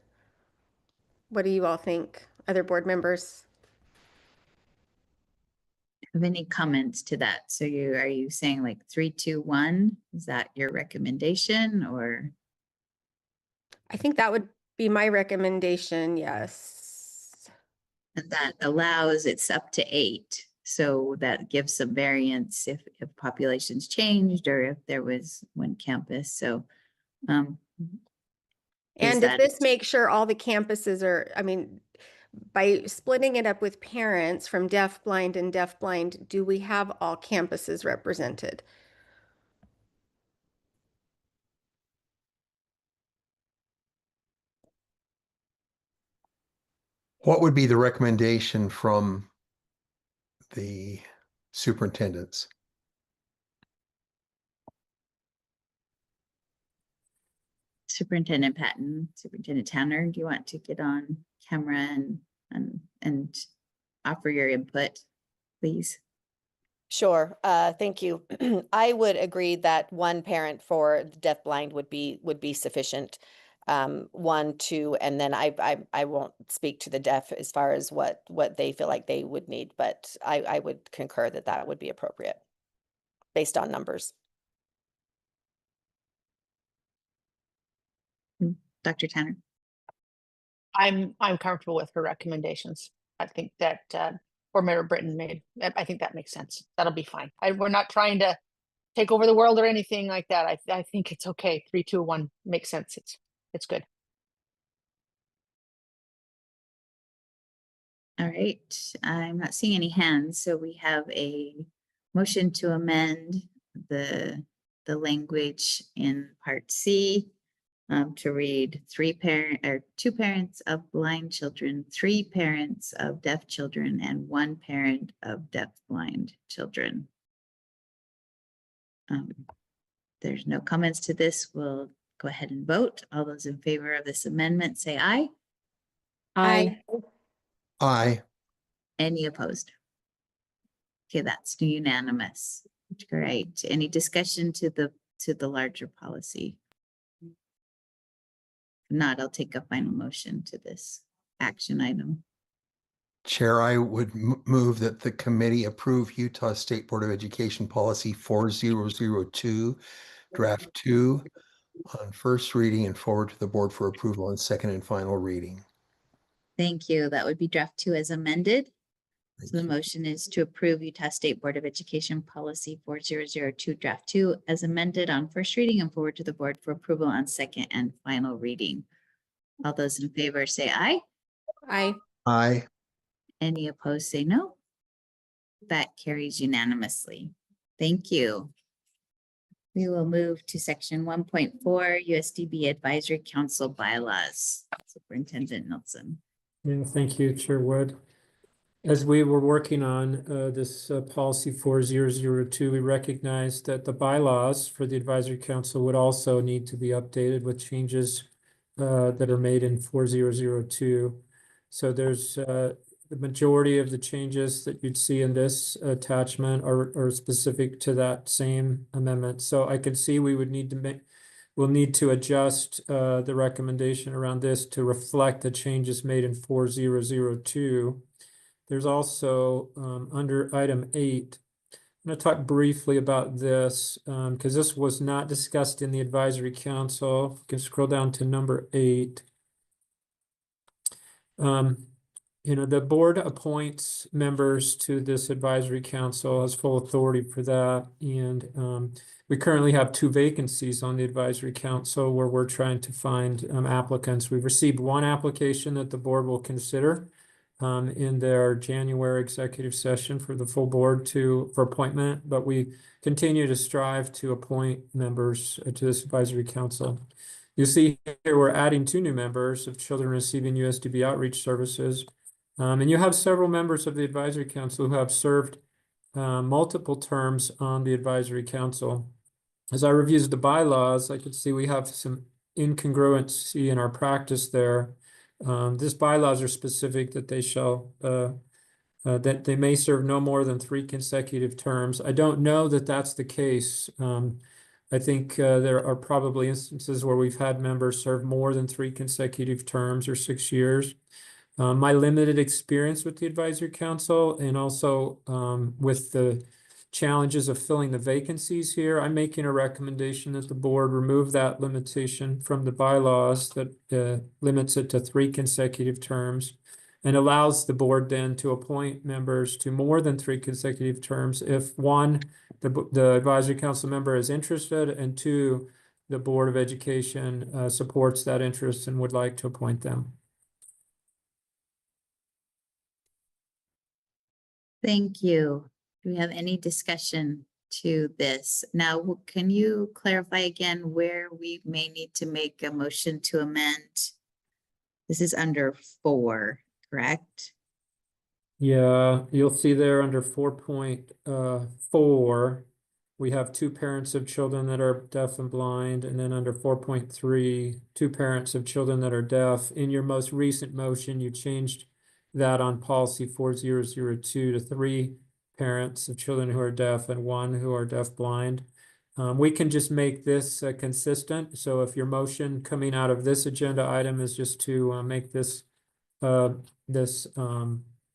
What do you all think, other board members? Have any comments to that? So are you saying like 3, 2, 1? Is that your recommendation, or? I think that would be my recommendation, yes. And that allows, it's up to 8. So that gives some variance if populations changed or if there was one campus. So and does this make sure all the campuses are, I mean, by splitting it up with parents from deaf-blind and deaf-blind, do we have all campuses represented? What would be the recommendation from the superintendents? Superintendent Patton, Superintendent Towner, do you want to get on camera and offer your input, please? Sure. Thank you. I would agree that 1 parent for the deaf-blind would be sufficient. 1, 2, and then I won't speak to the deaf as far as what they feel like they would need, but I would concur that would be appropriate based on numbers. Dr. Tanner. I'm comfortable with her recommendations. I think that Board Member Britton made. I think that makes sense. That'll be fine. We're not trying to take over the world or anything like that. I think it's okay. 3, 2, 1 makes sense. It's good. All right, I'm not seeing any hands, so we have a motion to amend the language in Part C to read 2 parents of blind children, 3 parents of deaf children, and 1 parent of deaf-blind children. There's no comments to this. We'll go ahead and vote. All those in favor of this amendment say aye. Aye. Aye. Any opposed? Okay, that's unanimous. Great. Any discussion to the larger policy? If not, I'll take a final motion to this action item. Chair, I would move that the committee approve Utah State Board of Education Policy 4002, Draft 2, on first reading and forward to the board for approval on second and final reading. Thank you. That would be draft 2 as amended. Thank So the you. motion is to approve Utah State Board of Education Policy 4002, Draft 2 as amended on first reading and forward to the board for approval on second and final reading. All those in favor say aye. Aye. Aye. Any opposed say no. That carries unanimously. Thank you. We will move to section 1.4 USDB Advisory Council bylaws. Superintendent Nelson. Yeah, thank you, Chair Wood. As we were working on this policy 4002, we recognized that the bylaws for the advisory council would also need to be updated with changes that are made in 4002. So there's the majority of the changes that you'd see in this attachment are specific to that same amendment. So I could see we would need to make, we'll need to adjust the recommendation around this to reflect the changes made in 4002. There's also under item 8, I'm going to talk briefly about this because this was not discussed in the advisory council. You can scroll down to number 8. You know, the board appoints members to this advisory council, has full authority for that. And we currently have 2 vacancies on the advisory council where we're trying to find applicants. We've received 1 application that the board will consider in their January executive session for the full board for appointment, but we continue to strive to appoint members to this advisory council. You see here we're adding 2 new members of children receiving USDB outreach services. And you have several members of the advisory council who have served multiple terms on the advisory council. As I reviewed the bylaws, I could see we have some incongruency in our practice there. These bylaws are specific that they shall that they may serve no more than 3 consecutive terms. I don't know that that's the case. I think there are probably instances where we've had members serve more than 3 consecutive terms or 6 years. My limited experience with the advisory council and also with the challenges of filling the vacancies here, I'm making a recommendation that the board remove that limitation from the bylaws that limits it to 3 consecutive terms and allows the board then to appoint members to more than 3 consecutive terms if 1, the advisory council member is interested, and 2, the Board of Education supports that interest and would like to appoint them. Thank you. Do we have any discussion to this? Now, can you clarify again where we may need to make a motion to amend? This is under 4, correct? Yeah, you'll see there under 4.4, we have 2 parents of children that are deaf and blind, and then under 4.3, 2 parents of children that are deaf. In your most recent motion, you changed that on policy 4002 to 3 parents of children who are deaf and 1 who are deaf blind. We can just make this consistent. So if your motion coming out of this agenda item is just to make this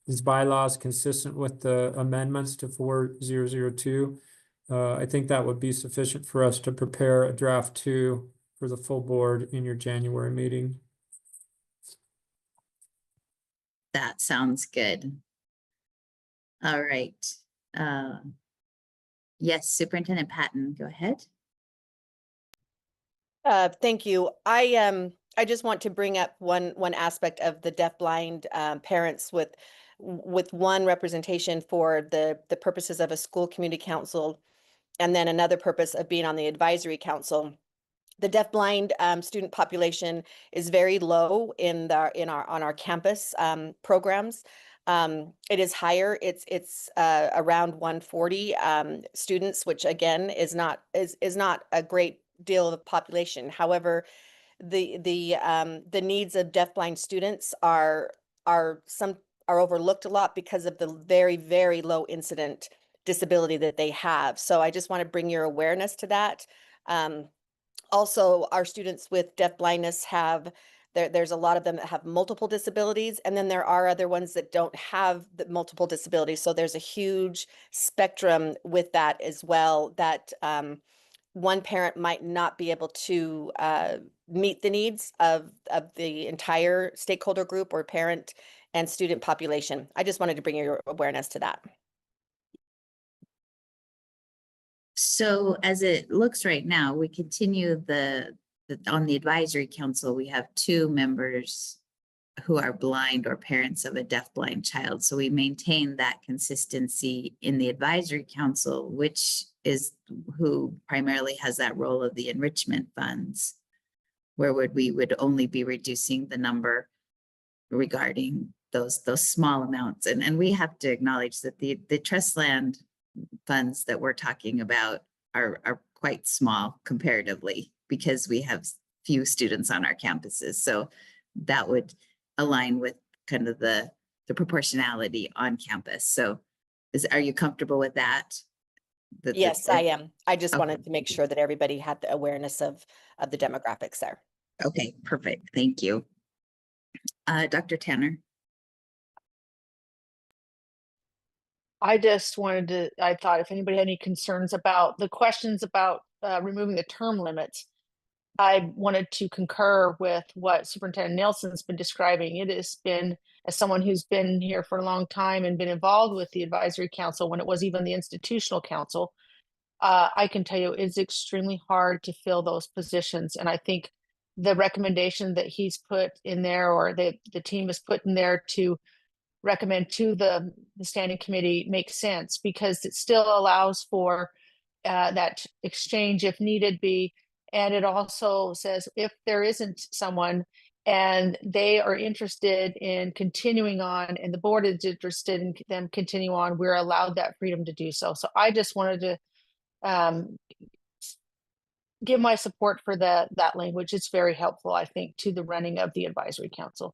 these bylaws consistent with the amendments to 4002, I think that would be sufficient for us to prepare a draft 2 for the full board in your January meeting. That sounds good. All right. Yes, Superintendent Patton, go ahead. Thank you. I just want to bring up one aspect of the deafblind parents with 1 representation for the purposes of a school community council, and then another purpose of being on the advisory council. The deafblind student population is very low on our campus programs. It is higher. It's around 140 students, which again is not a great deal of population. However, the needs of deafblind students are are overlooked a lot because of the very, very low incident disability that they have. So I just want to bring your awareness to that. Also, our students with deaf blindness have, there's a lot of them that have multiple disabilities, and then there are other ones that don't have the multiple disabilities. So there's a huge spectrum with that as well, that one parent might not be able to meet the needs of the entire stakeholder group or parent and student population. I just wanted to bring your awareness to that. So as it looks right now, we continue on the advisory council, we have 2 members who are blind or parents of a deaf-blind child. So we maintain that consistency in the advisory council, which is who primarily has that role of the enrichment funds, where we would only be reducing the number regarding those small amounts. And we have to acknowledge that the trust land funds that we're talking about are quite small comparatively, because we have few students on our campuses. So that would align with kind of the proportionality on campus. So are you comfortable with that? Yes, I am. I just Okay. wanted to make sure that everybody had the awareness of the demographics there. Okay, perfect. Thank you. Dr. Tanner. I just wanted to, I thought if anybody had any concerns about the questions about removing the term limits, I wanted to concur with what Superintendent Nelson's been describing. It has been, as someone who's been here for a long time and been involved with the advisory council when it was even the institutional council, I can tell you it's extremely hard to fill those positions. And I think the recommendation that he's put in there, or the team has put in there to recommend to the standing committee, makes sense, because it still allows for that exchange if needed be. And it also says if there isn't someone and they are interested in continuing on and the board is interested in them continue on, we're allowed that freedom to do so. So I just wanted to give my support for that language. It's very helpful, I think, to the running of the advisory council.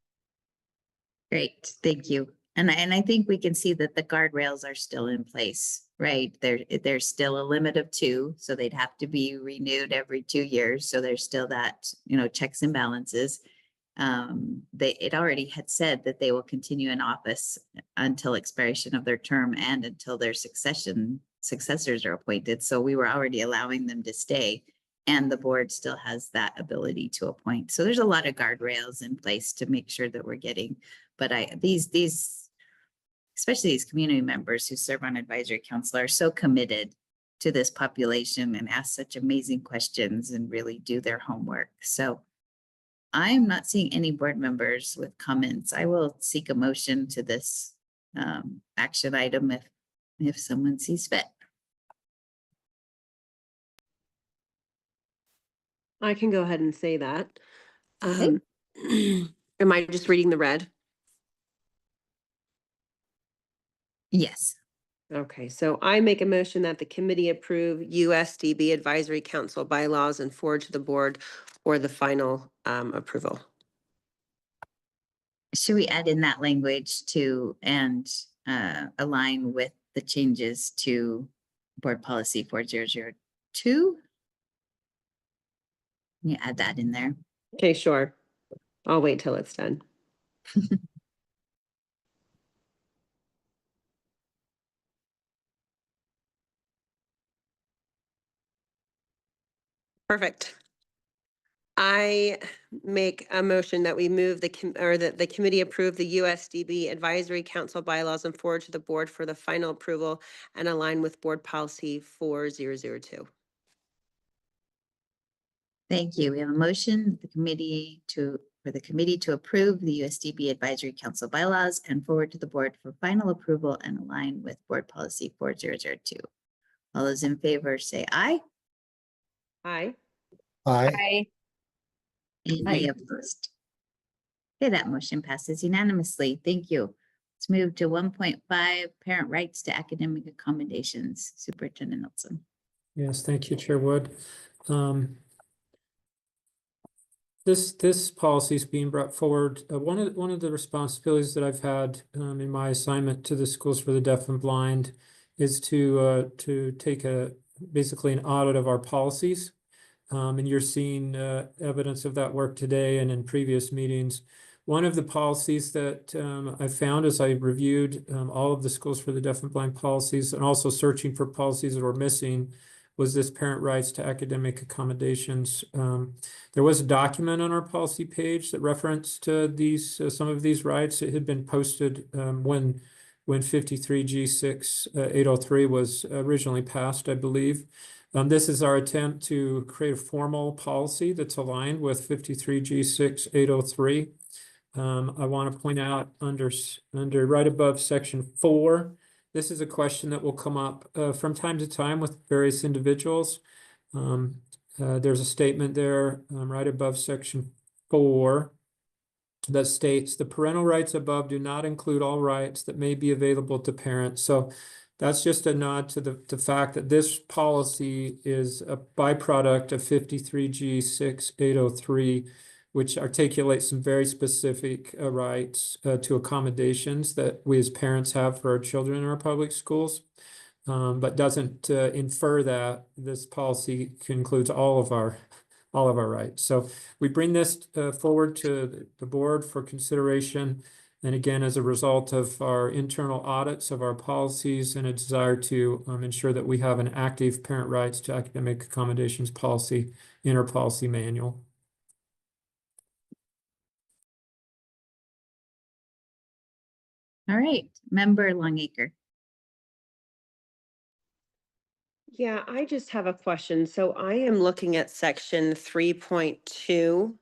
Great, thank you. And I think we can see that the guardrails are still in place, right? There's still a limit of 2, so they'd have to be renewed every 2 years. So there's still that, checks and balances. It already had said that they will continue in office until expiration of their term and until their successors are appointed. So we were already allowing them to stay, and the board still has that ability to appoint. So there's a lot of guardrails in place to make sure that we're getting, but these especially these community members who serve on advisory council are so committed to this population and ask such amazing questions and really do their homework. So I'm not seeing any board members with comments. I will seek a motion to this action item if someone sees fit. I can go ahead and say that. Okay. Am I just reading the red? Yes. Okay, so I make a motion that the committee approve USDB Advisory Council bylaws and forward to the board for the final approval. Should we add in that language to and align with the changes to board policy 4002? Can you add that in there? Okay, sure. I'll wait till it's done. Perfect. I make a motion that we move that the committee approve the USDB Advisory Council bylaws and forward to the board for the final approval and align with board policy 4002. Thank you. We have a motion for the committee to approve the USDB Advisory Council bylaws and forward to the board for final approval and align with board policy 4002. All those in favor say aye. Aye. Aye. Any opposed? Okay, that motion passes unanimously. Thank you. Let's move to 1.5, parent rights to academic accommodations. Superintendent Nelson. Yes, thank you, Chair Wood. this policy is being brought forward. One of the responsibilities that I've had in my assignment to the Schools for the Deaf and Blind is to take basically an audit of our policies. And you're seeing evidence of that work today and in previous meetings. One of the policies that I found as I reviewed all of the Schools for the Deaf and Blind policies and also searching for policies that were missing was this parent rights to academic accommodations. There was a document on our policy page that referenced these some of these rights. It had been posted when 53G6-803 was originally passed, I believe. This is our attempt to create a formal policy that's aligned with 53G6-803. I want to point out under right above section 4, this is a question that will come up from time to time with various individuals. There's a statement there right above section 4 that states the parental rights above do not include all rights that may be available to parents. So that's just a nod to the fact that this policy is a byproduct of 53G6-803, which articulates some very specific rights to accommodations that we as parents have for our children in our public schools, but doesn't infer that this policy includes all of our rights. So we bring this forward to the board for consideration. And again, as a result of our internal audits of our policies and a desire to ensure that we have an active parent rights to academic accommodations policy in our policy manual. All right, Member Longacre. Yeah, I just have a question. So I am looking at section 3.2.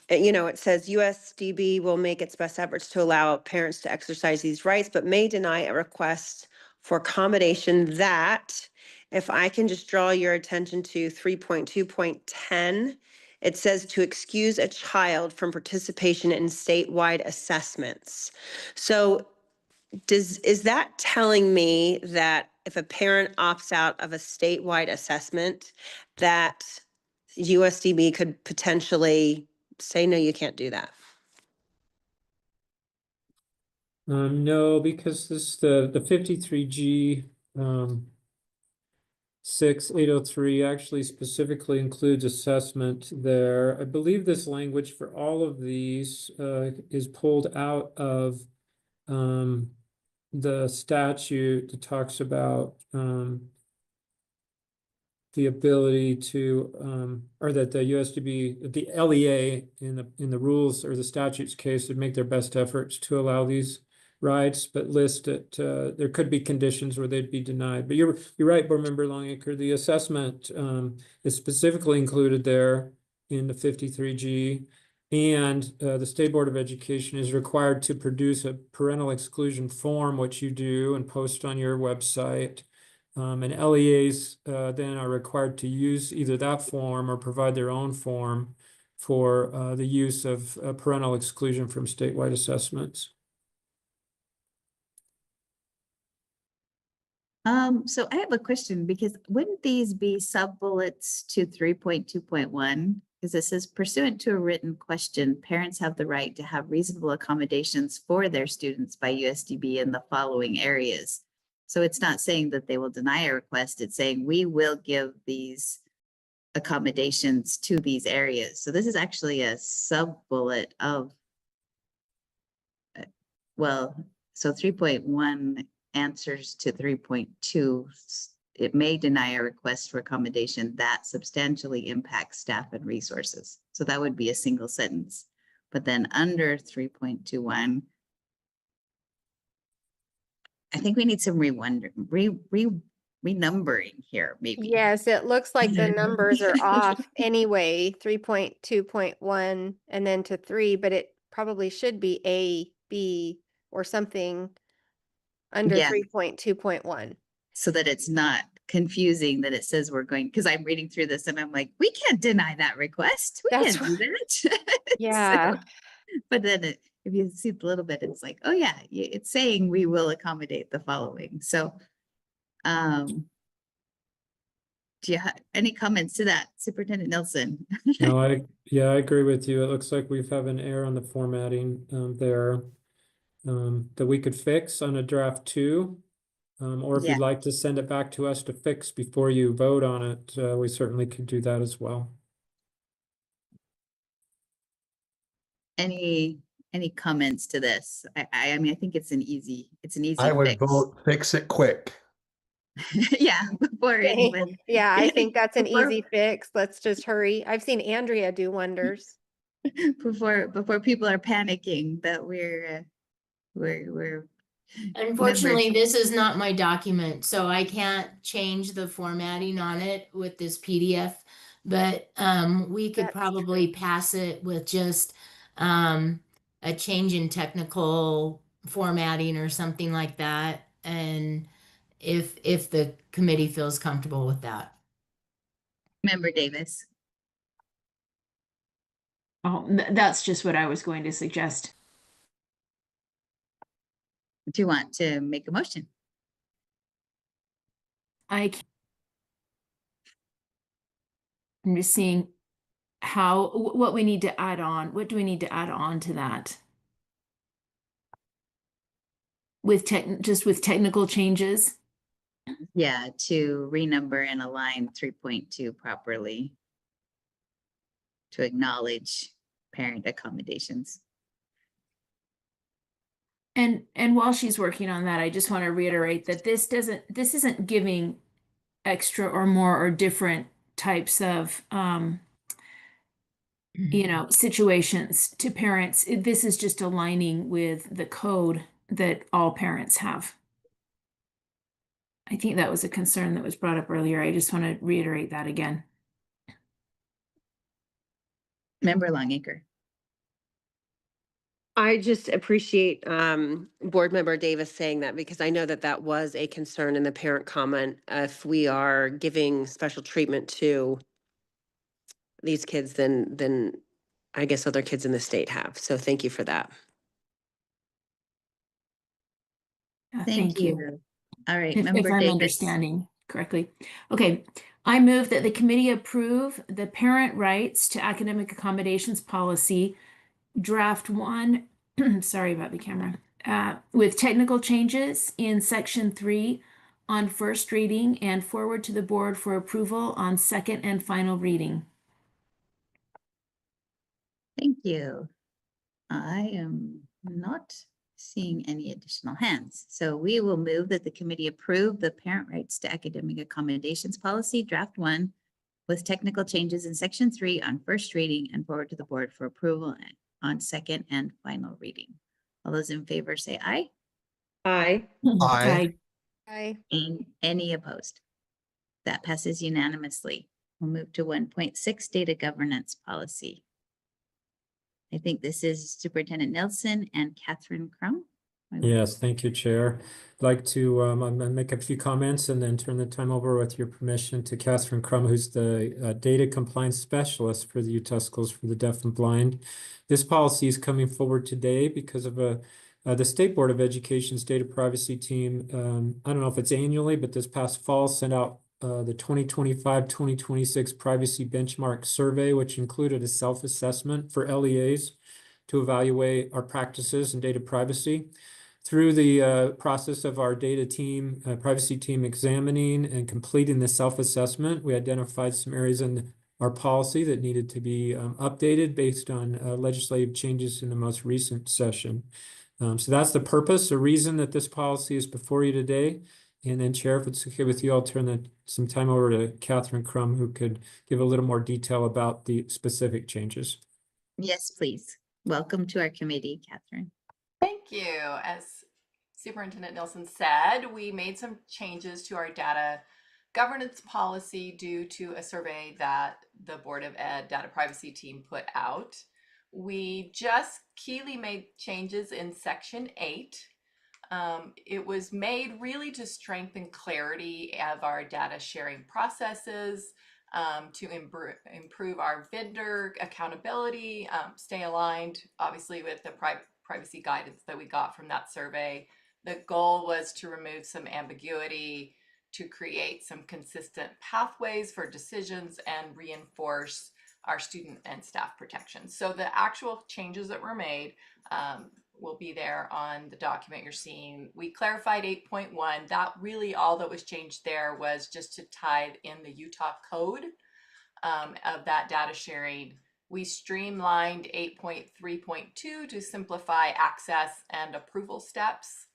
It says USDB will make its best efforts to allow parents to exercise these rights, but may deny a request for accommodation that, if I can just draw your attention to 3.2.10, it says to excuse a child from participation in statewide assessments. So is that telling me that if a parent opts out of a statewide assessment, that USDB could potentially say, no, you can't do that? No, because the 53G 6-803 actually specifically includes assessment there. I believe this language for all of these is pulled out of the statute that talks about the ability to, or that the USDB, the LEA in the rules or the statutes case would make their best efforts to allow these rights, but list it. There could be conditions where they'd be denied. But you're right, Board Member Longacre. The assessment is specifically included there in the 53G, and the State Board of Education is required to produce a parental exclusion form, which you do and post on your website. And LEAs then are required to use either that form or provide their own form for the use of parental exclusion from statewide assessments. So I have a question, because wouldn't these be sub-bullets to 3.2.1? Because it says pursuant to a written question, parents have the right to have reasonable accommodations for their students by USDB in the following areas. So it's not saying that they will deny a request. It's saying we will give these accommodations to these areas. So this is actually a sub-bullet of, so 3.1 answers to 3.2. It may deny a request for accommodation that substantially impacts staff and resources. So that would be a single sentence. But then under 3.21, I think we need some renumbering here, maybe. Yes, it looks like the numbers are off anyway, 3.2.1 and then to 3, but it probably should be A, B, or something under Yeah. 3.2.1. So that it's not confusing that it says we're going, because I'm reading through this and I'm like, we can't deny that request. We That's can't do that. Yeah. So, but then if you see a little bit, it's like, oh yeah, it's saying we will accommodate the following. So Do you have any comments to that, Superintendent Nelson? No, I agree with you. It looks like we have an error on the formatting there that we could fix on a draft 2. Or if Yeah. you'd like to send it back to us to fix before you vote on it, we certainly could do that as well. Any comments to this? I mean, I think it's an easy I would fix. vote fix it quick. Yeah, before anyone. Yeah, I think that's an before- easy fix. Let's just hurry. I've seen Andrea do wonders. before people are panicking that we're Unfortunately, members. this is not my document, so I can't change the formatting on it with this PDF. But we could That's probably pass it with just a change in technical formatting or something like that. And if the committee feels comfortable with that. Member Davis. Oh, that's just what I was going to suggest. Do you want to make a motion? I'm just seeing what we need to add on. What do we need to add on to that? With technical changes? Yeah, to renumber and align 3.2 properly. To acknowledge parent accommodations. And while she's working on that, I just want to reiterate that this isn't giving extra or more or different types of situations to parents. This is just aligning with the code that all parents have. I think that was a concern that was brought up earlier. I just want to reiterate that again. Member Longacre. I just appreciate Board Member Davis saying that, because I know that that was a concern in the parent comment. If we are giving special treatment to these kids, then I guess other kids in the state have. So thank you for that. Thank you. All right, If Member I'm Davis. understanding correctly. Okay, I move that the committee approve the parent rights to academic accommodations policy draft 1, sorry about the camera, with technical changes in section 3 on first reading and forward to the board for approval on second and final reading. Thank you. I am not seeing any additional hands. So we will move that the committee approve the parent rights to academic accommodations policy draft 1 with technical changes in section 3 on first reading and forward to the board for approval on second and final reading. All those in favor say aye. Aye. Aye. Aye. And any opposed? That passes unanimously. We'll move to 1.6 data governance policy. I think this is Superintendent Nelson and Catherine Crum. Yes, thank you, Chair. I'd like to I'm gonna make a few comments and then turn the time over with your permission to Catherine Crum, who's the data compliance specialist for the Utah Schools for the Deaf and Blind. This policy is coming forward today because of the State Board of Education's data privacy team. I don't know if it's annually, but this past fall sent out the 2025-2026 privacy benchmark survey, which included a self-assessment for LEAs to evaluate our practices in data privacy. Through the process of our data team, privacy team examining and completing the self-assessment, we identified some areas in our policy that needed to be updated based on legislative changes in the most recent session. So that's the purpose, the reason that this policy is before you today. And then, Chair, if it's okay with you, I'll turn some time over to Catherine Crum, who could give a little more detail about the specific changes. Yes, please. Welcome to our committee, Catherine. Thank you. As Superintendent Nelson said, we made some changes to our data governance policy due to a survey that the Board of Ed data privacy team put out. We just keyly made changes in section 8. It was made really to strengthen clarity of our data sharing processes, to improve our vendor accountability, stay aligned, obviously, with the privacy guidance that we got from that survey. The goal was to remove some ambiguity, to create some consistent pathways for decisions and reinforce our student and staff protections. So the actual changes that were made will be there on the document you're seeing. We clarified 8.1. That really all that was changed there was just to tie in the Utah code of that data sharing. We streamlined 8.3.2 to simplify access and approval steps.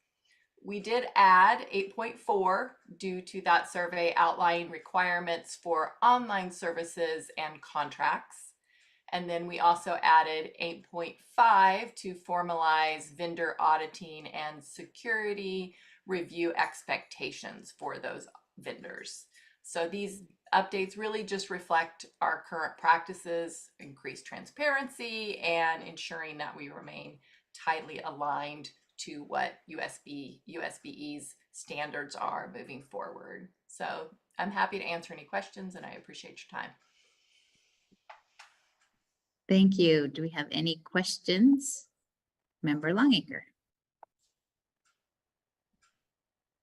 We did add 8.4 due to that survey outlining requirements for online services and contracts. And then we also added 8.5 to formalize vendor auditing and security review expectations for those vendors. So these updates really just reflect our current practices, increased transparency, and ensuring that we remain tightly aligned to what USBE's standards are moving forward. So I'm happy to answer any questions, and I appreciate your time. Thank you. Do we have any questions? Member Longacre.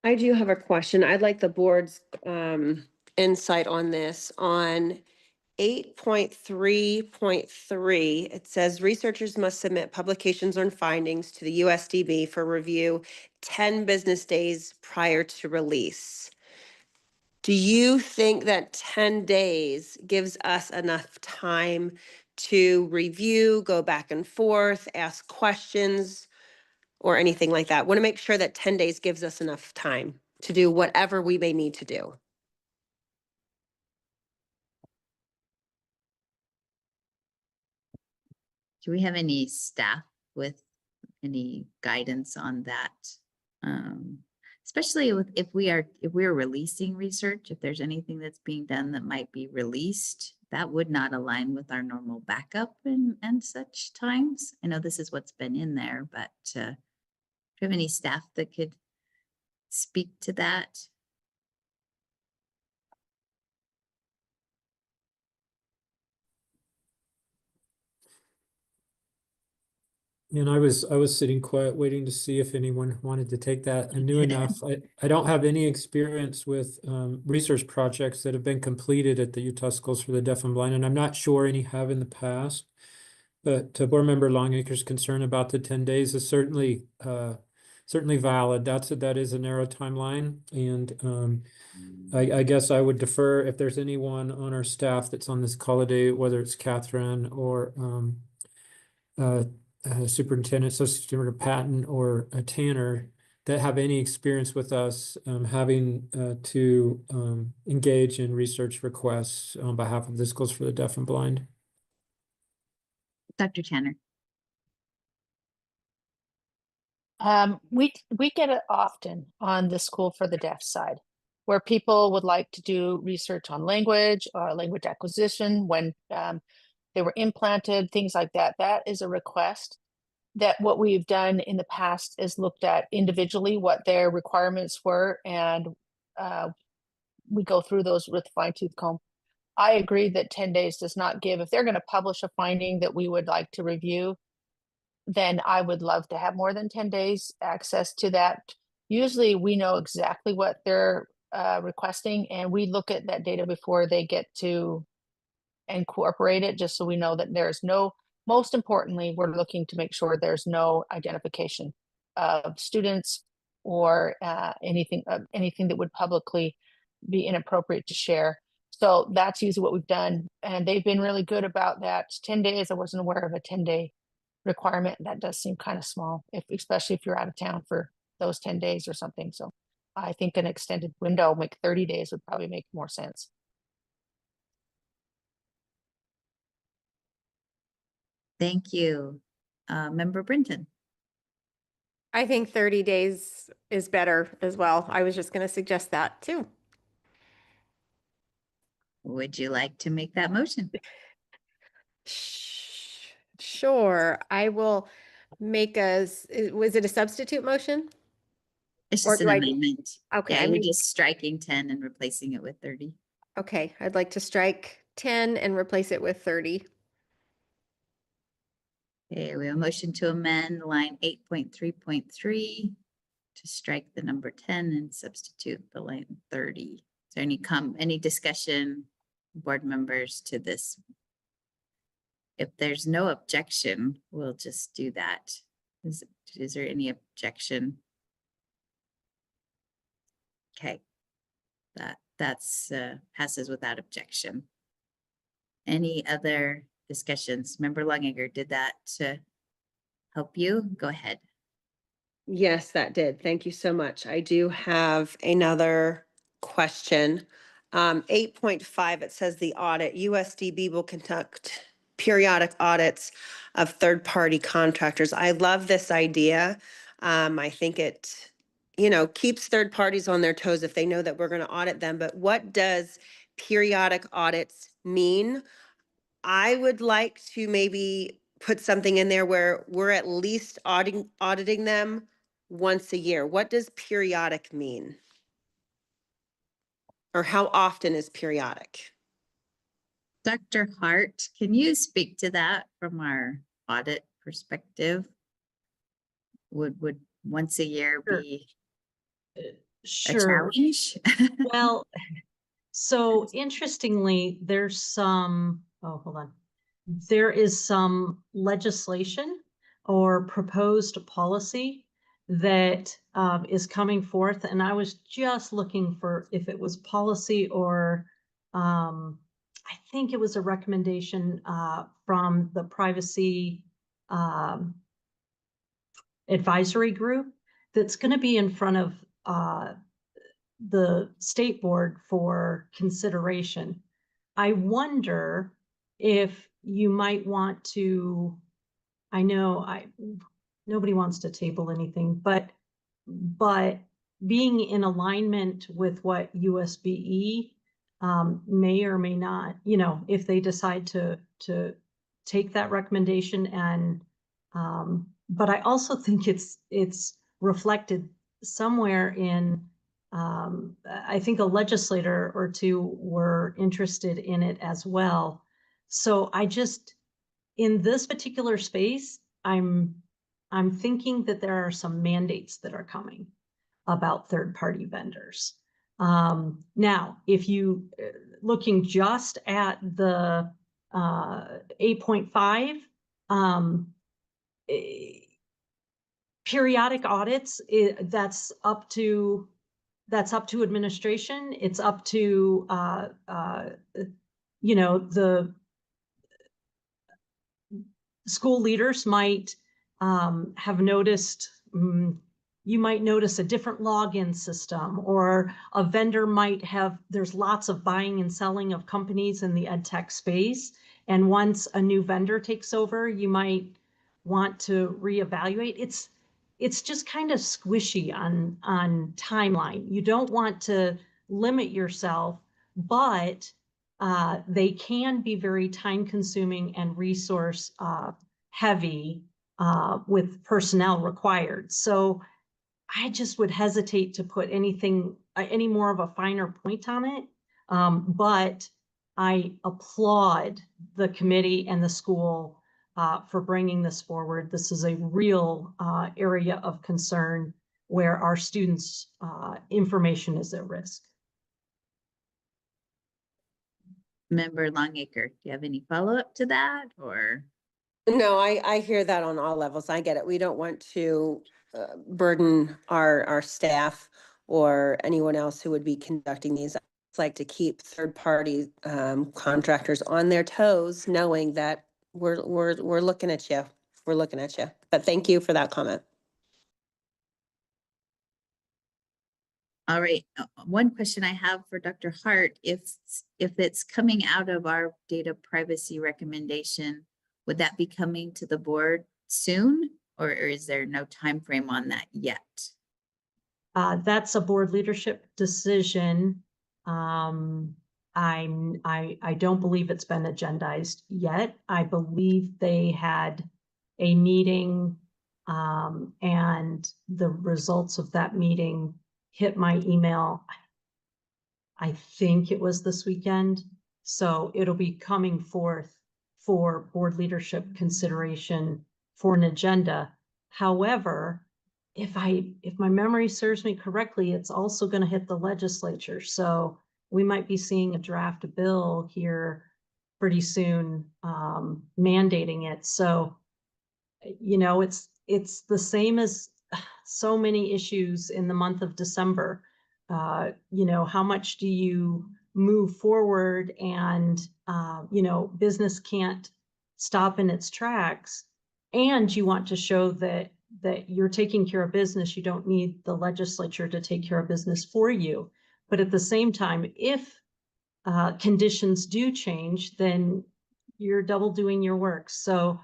I do have a question. I'd like the board's insight on this. On 8.3.3, it says researchers must submit publications or findings to the USDB for review 10 business days prior to release. Do you think that 10 days gives us enough time to review, go back and forth, ask questions, or anything like that? Want to make sure that 10 days gives us enough time to do whatever we may need to do. Do we have any staff with any guidance on that? Especially if we're releasing research, if there's anything that's being done that might be released, that would not align with our normal backup and such times. I know this is what's been in there, but do you have any staff that could speak to that? And I was sitting quiet, waiting to see if anyone wanted to take that. I knew enough. I don't have any experience with research projects that have been completed at the Utah Schools for the Deaf and Blind, and I'm not sure any have in the past. But Board Member Longacre's concern about the 10 days is certainly valid. That is a narrow timeline, and I guess I would defer if there's anyone on our staff that's on this call today, whether it's Catherine or Superintendent, Associate Superintendent Patton, or Tanner, that have any experience with us having to engage in research requests on behalf of the Schools for the Deaf and Blind. Dr. Tanner. We get it often on the School for the Deaf side, where people would like to do research on language or language acquisition when they were implanted, things like that. That is a request that what we've done in the past is looked at individually what their requirements were, and we go through those with fine-tooth comb. I agree that 10 days does not give. If they're going to publish a finding that we would like to review, then I would love to have more than 10 days access to that. Usually we know exactly what they're requesting, and we look at that data before they get to incorporate it, just so we know that there's no, most importantly, we're looking to make sure there's no identification of students or anything that would publicly be inappropriate to share. So that's usually what we've done, and they've been really good about that. 10 days, I wasn't aware of a 10-day requirement. That does seem kind of small, especially if you're out of town for those 10 days or something. So I think an extended window, like 30 days, would probably make more sense. Thank you. Member Brinton. I think 30 days is better as well. I was just going to suggest that too. Would you like to make that motion? Sure. I will make was it a substitute motion? It's Or just an do I- amendment. Okay. Yeah, I you're mean, just striking 10 and replacing it with 30. okay. I'd like to strike 10 and replace it with 30. Okay, we have a motion to amend line 8.3.3 to strike the number 10 and substitute the line 30. Is there any discussion, board members, to this? If there's no objection, we'll just do that. Is there any objection? Okay, that's passes without objection. Any other discussions? Member Longiger, did that help you? Go ahead. Yes, that did. Thank you so much. I do have another question. 8.5, it says the audit, USDB will conduct periodic audits of third-party contractors. I love this idea. I think it, keeps third parties on their toes if they know that we're going to audit them. But what does periodic audits mean? I would like to maybe put something in there where we're at least auditing them once a year. What does periodic mean? Or how often is periodic? Dr. Hart, can you speak to that from our audit perspective? Would once a year be a Sure. challenge? Well, so interestingly, there's some, oh, hold on. There is some legislation or proposed policy that is coming forth. And I was just looking for if it was policy or I think it was a recommendation from the privacy advisory group that's going to be in front of the state board for consideration. I wonder if you might want to, I know nobody wants to table anything, but being in alignment with what USBE may or may not, if they decide to take that recommendation and, but I also think it's reflected somewhere in, I think a legislator or two were interested in it as well. So in this particular space, I'm thinking that there are some mandates that are coming about third-party vendors. Now, if you looking just at the 8.5, periodic audits, that's up to administration. It's up to the school leaders might have noticed, you might notice a different login system, or a vendor might have, there's lots of buying and selling of companies in the ed tech space. And once a new vendor takes over, you might want to reevaluate. It's just kind of squishy on timeline. You don't want to limit yourself, but they can be very time consuming and resource heavy with personnel required. So I just would hesitate to put any more of a finer point on it. But I applaud the committee and the school for bringing this forward. This is a real area of concern where our students' information is at risk. Member Longacre, do you have any follow-up to that, or? No, I hear that on all levels. I get it. We don't want to burden our staff or anyone else who would be conducting these. I like to keep third-party contractors on their toes, knowing that we're looking at you. We're looking at you. But thank you for that comment. All right, one question I have for Dr. Hart, if it's coming out of our data privacy recommendation, would that be coming to the board soon, or is there no time frame on that yet? That's a board leadership decision. I don't believe it's been agendized yet. I believe they had a meeting and the results of that meeting hit my email. I think it was this weekend. So it'll be coming forth for board leadership consideration for an agenda. However, if my memory serves me correctly, it's also going to hit the legislature. So we might be seeing a draft bill here pretty soon, mandating it. So, you know, it's the same as so many issues in the month of December. You know, how much do you move forward and, you know, business can't stop in its tracks, and you want to show that you're taking care of business. You don't need the legislature to take care of business for you. But at the same time, if conditions do change, then you're double doing your work. So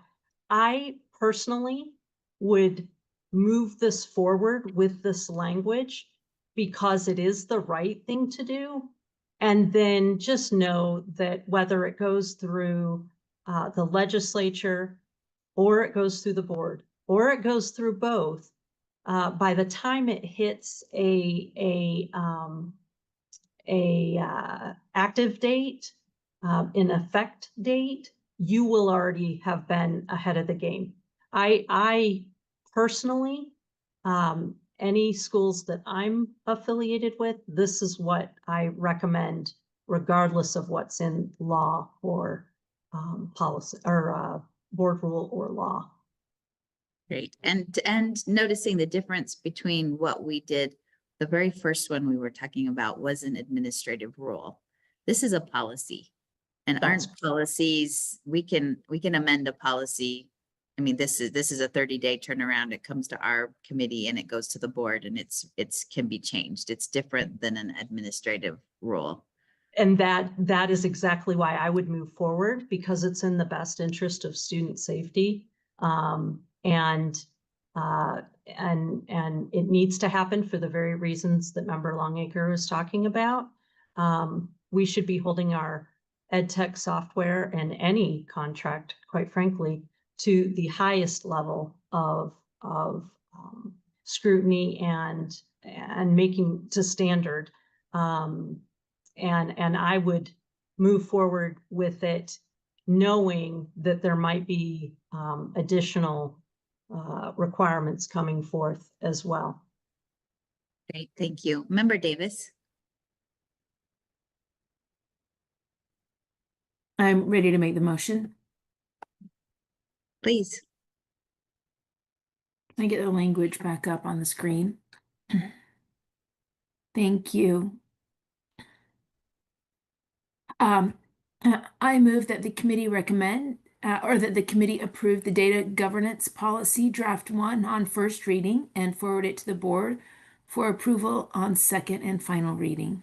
I personally would move this forward with this language because it is the right thing to do. And then just know that whether it goes through the legislature, or it goes through the board, or it goes through both, by the time it hits a active date, an effect date, you will already have been ahead of the game. I personally, any schools that I'm affiliated with, this is what I recommend, regardless of what's in law or policy or board rule or law. Great. And noticing the difference between what we did, the very first one we were talking about was an administrative rule. This is a policy. And That's aren't policies, we can amend a policy. I mean, this is a 30-day turnaround. It comes to our committee and it goes to the board, and it's can be changed. It's different than an administrative rule. And that is exactly why I would move forward, because it's in the best interest of student safety. And it needs to happen for the very reasons that Member Longacre was talking about. We should be holding our ed tech software and any contract, quite frankly, to the highest level of scrutiny and making to standard. And I would move forward with it, knowing that there might be additional requirements coming forth as well. Great, thank you. Member Davis. I'm ready to make the motion. Please. Can I get the language back up on the screen? Thank you. I move that the committee recommend or that the committee approve the data governance policy draft 1 on first reading and forward it to the board for approval on second and final reading.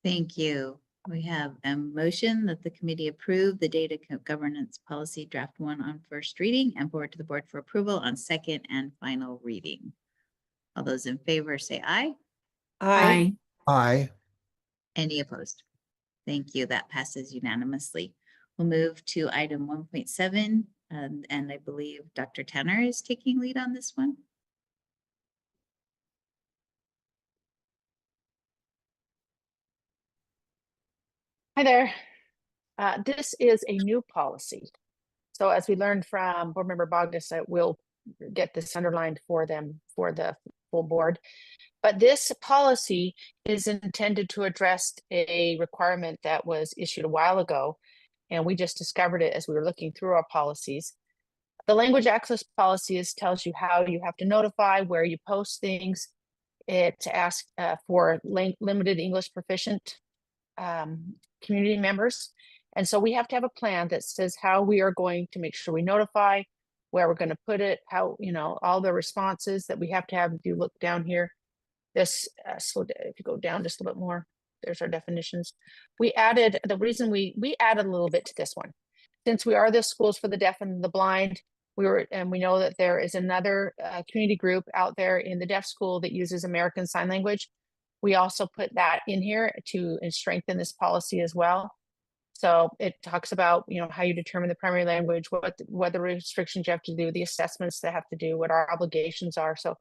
Thank you. We have a motion that the committee approve the data governance policy draft 1 on first reading and forward to the board for approval on second and final reading. All those in favor say aye. Aye. Aye. Any opposed? Thank you. That passes unanimously. We'll move to item 1.7, and I believe Dr. Tanner is taking lead on this one. Hi there. This is a new policy. So as we learned from board member Bogdas, I will get this underlined for them for the full board. But this policy is intended to address a requirement that was issued a while ago, and we just discovered it as we were looking through our policies. The language access policy tells you how you have to notify, where you post things. It asks for limited English proficient community members. And so we have to have a plan that says how we are going to make sure we notify, where we're going to put it, how, you know, all the responses that we have to have. If you look down here, this, so if you go down just a little bit more, there's our definitions. We added, the reason we added a little bit to this one, since we are the schools for the deaf and the blind, and we know that there is another community group out there in the deaf school that uses American Sign Language. We also put that in here to strengthen this policy as well. So it talks about, you know, how you determine the primary language, what the restrictions you have to do, the assessments that have to do, what our obligations are. So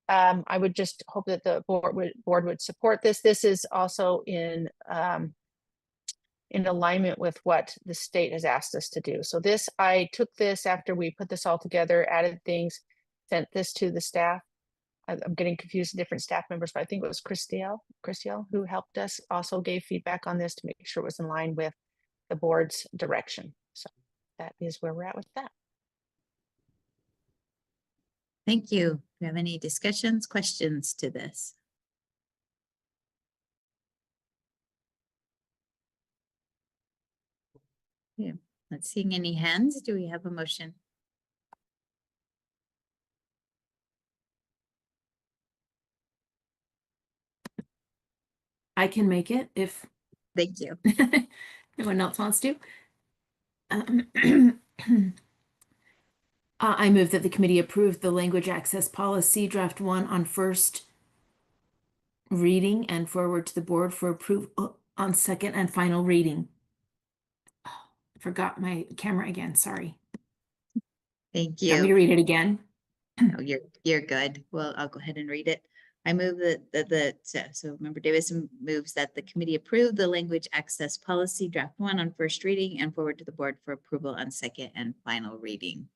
I would just hope that the board would support this. This is also in alignment with what the state has asked us to do. So this, I took this after we put this all together, added things, sent this to the staff. I'm getting confused with different staff members, but I think it was Christiel who helped us, also gave feedback on this to make sure it was in line with the board's direction. So that is where we're at with that. Thank you. Do you have any discussions, questions to this? Yeah, not seeing any hands. Do we have a motion? I can make it if Thank you. no one else wants to. I move that the committee approve the language access policy draft 1 on first reading and forward to the board for approval on second and final reading. Oh, forgot my camera again. Sorry. Thank Want me to you. read it again? No, you're good. Well, I'll go ahead and read it. I move so Member Davis moves that the committee approve the language access policy draft 1 on first reading and forward to the board for approval on second and final reading.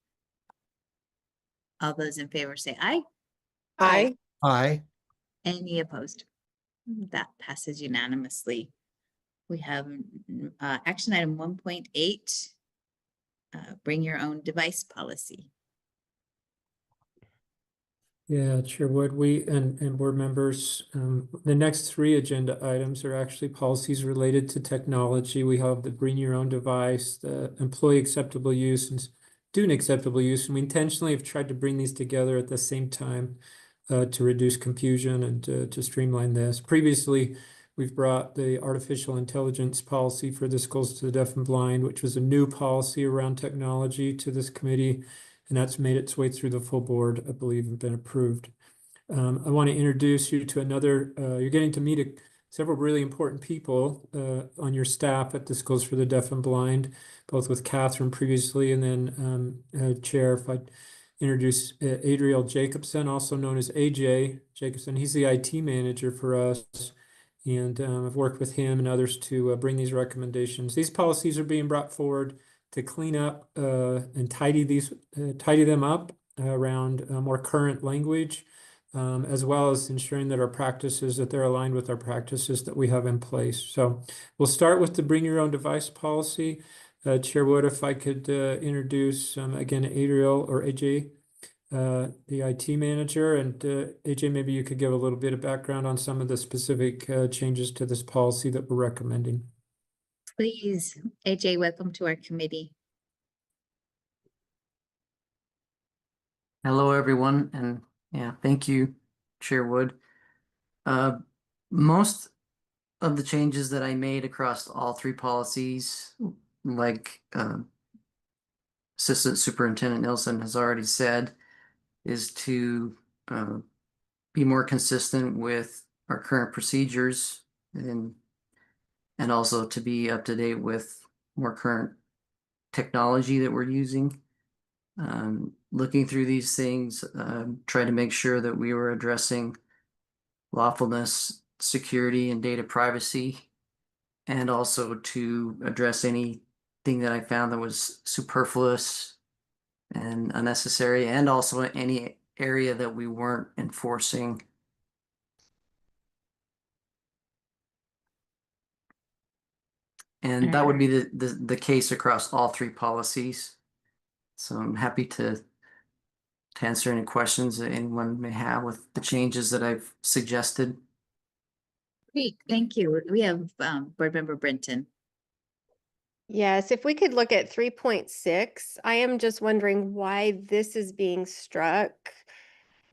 All those in favor say aye. Aye. Aye. Any opposed? That passes unanimously. We have action item 1.8, bring your own device policy. Yeah, Chair Wood, we and board members, the next 3 agenda items are actually policies related to technology. We have the bring your own device, the employee acceptable use, and student acceptable use. And we intentionally have tried to bring these together at the same time to reduce confusion and to streamline this. Previously, we've brought the artificial intelligence policy for the schools to the deaf and blind, which was a new policy around technology, to this committee. And that's made its way through the full board, I believe, and been approved. I want to introduce you to another, you're getting to meet several really important people on your staff at the Schools for the Deaf and Blind, both with Catherine previously, and then Chair, if I introduce Adriel Jacobson, also known as AJ Jacobson. He's the IT manager for us. And I've worked with him and others to bring these recommendations. These policies are being brought forward to clean up and tidy them up around more current language, as well as ensuring that our practices, that they're aligned with our practices that we have in place. So we'll start with the bring your own device policy. Chair Wood, if I could introduce again Adriel or AJ, the IT manager, and AJ, maybe you could give a little bit of background on some of the specific changes to this policy that we're recommending. Please, AJ, welcome to our committee. Hello, everyone, and yeah, thank you, Chair Wood. Most of the changes that I made across all 3 policies, like Assistant Superintendent Nilsson has already said, is to be more consistent with our current procedures and also to be up to date with more current technology that we're using. Looking through these things, try to make sure that we were addressing lawfulness, security, and data privacy, and also to address anything that I found that was superfluous and unnecessary, and also any area that we weren't enforcing. And that would be the case across all 3 policies. So I'm happy to answer any questions that anyone may have with the changes that I've suggested. Great, thank you. We have Board Member Brenton. Yes, if we could look at 3.6, I am just wondering why this is being struck.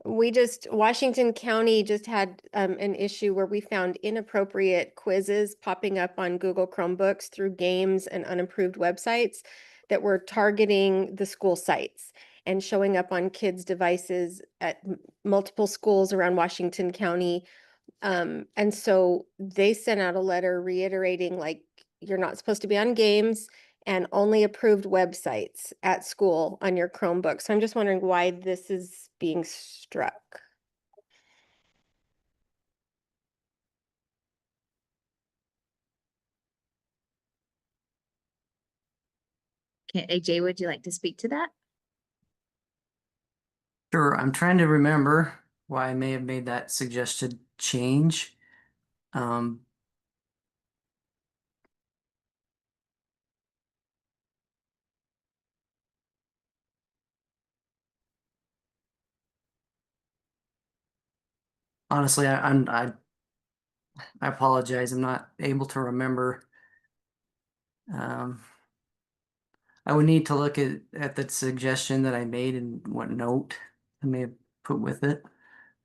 Washington County just had an issue where we found inappropriate quizzes popping up on Google Chromebooks through games and unapproved websites that were targeting the school sites and showing up on kids' devices at multiple schools around Washington County. And so they sent out a letter reiterating, like, you're not supposed to be on games and only approved websites at school on your Chromebook. So I'm just wondering why this is being struck. Okay, AJ, would you like to speak to that? Sure, I'm trying to remember why I may have made that suggested change. Um, honestly, I apologize. I'm not able to remember. Um, I would need to look at the suggestion that I made and what note I may have put with it.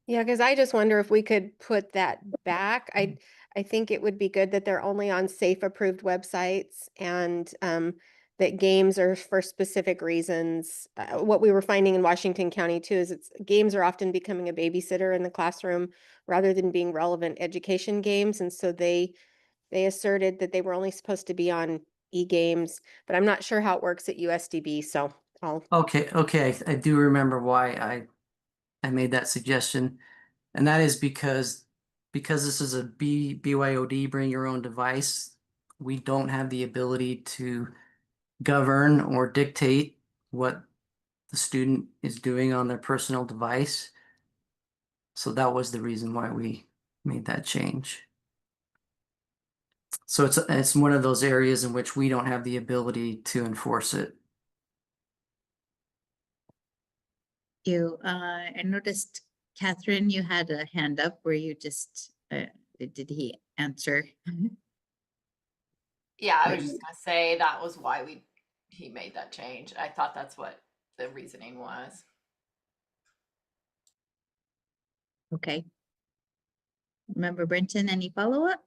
Yeah, because I just wonder if we could put that back. I think it would be good that they're only on safe approved websites and that games are for specific reasons. What we were finding in Washington County too is games are often becoming a babysitter in the classroom rather than being relevant education games. And so they asserted that they were only supposed to be on e-games, but I'm not sure how it works at USDB. So I'll Okay, I do remember why I made that suggestion, and that is because this is a BYOD, bring your own device. We don't have the ability to govern or dictate what the student is doing on their personal device. So that was the reason why we made that change. So it's one of those areas in which we don't have the ability to enforce it. I noticed, Catherine, you had a hand up where you just, did he answer? Yeah, I was just gonna say that was why he made that change. I thought that's what the reasoning was. Okay. Member Brenton, any follow-up?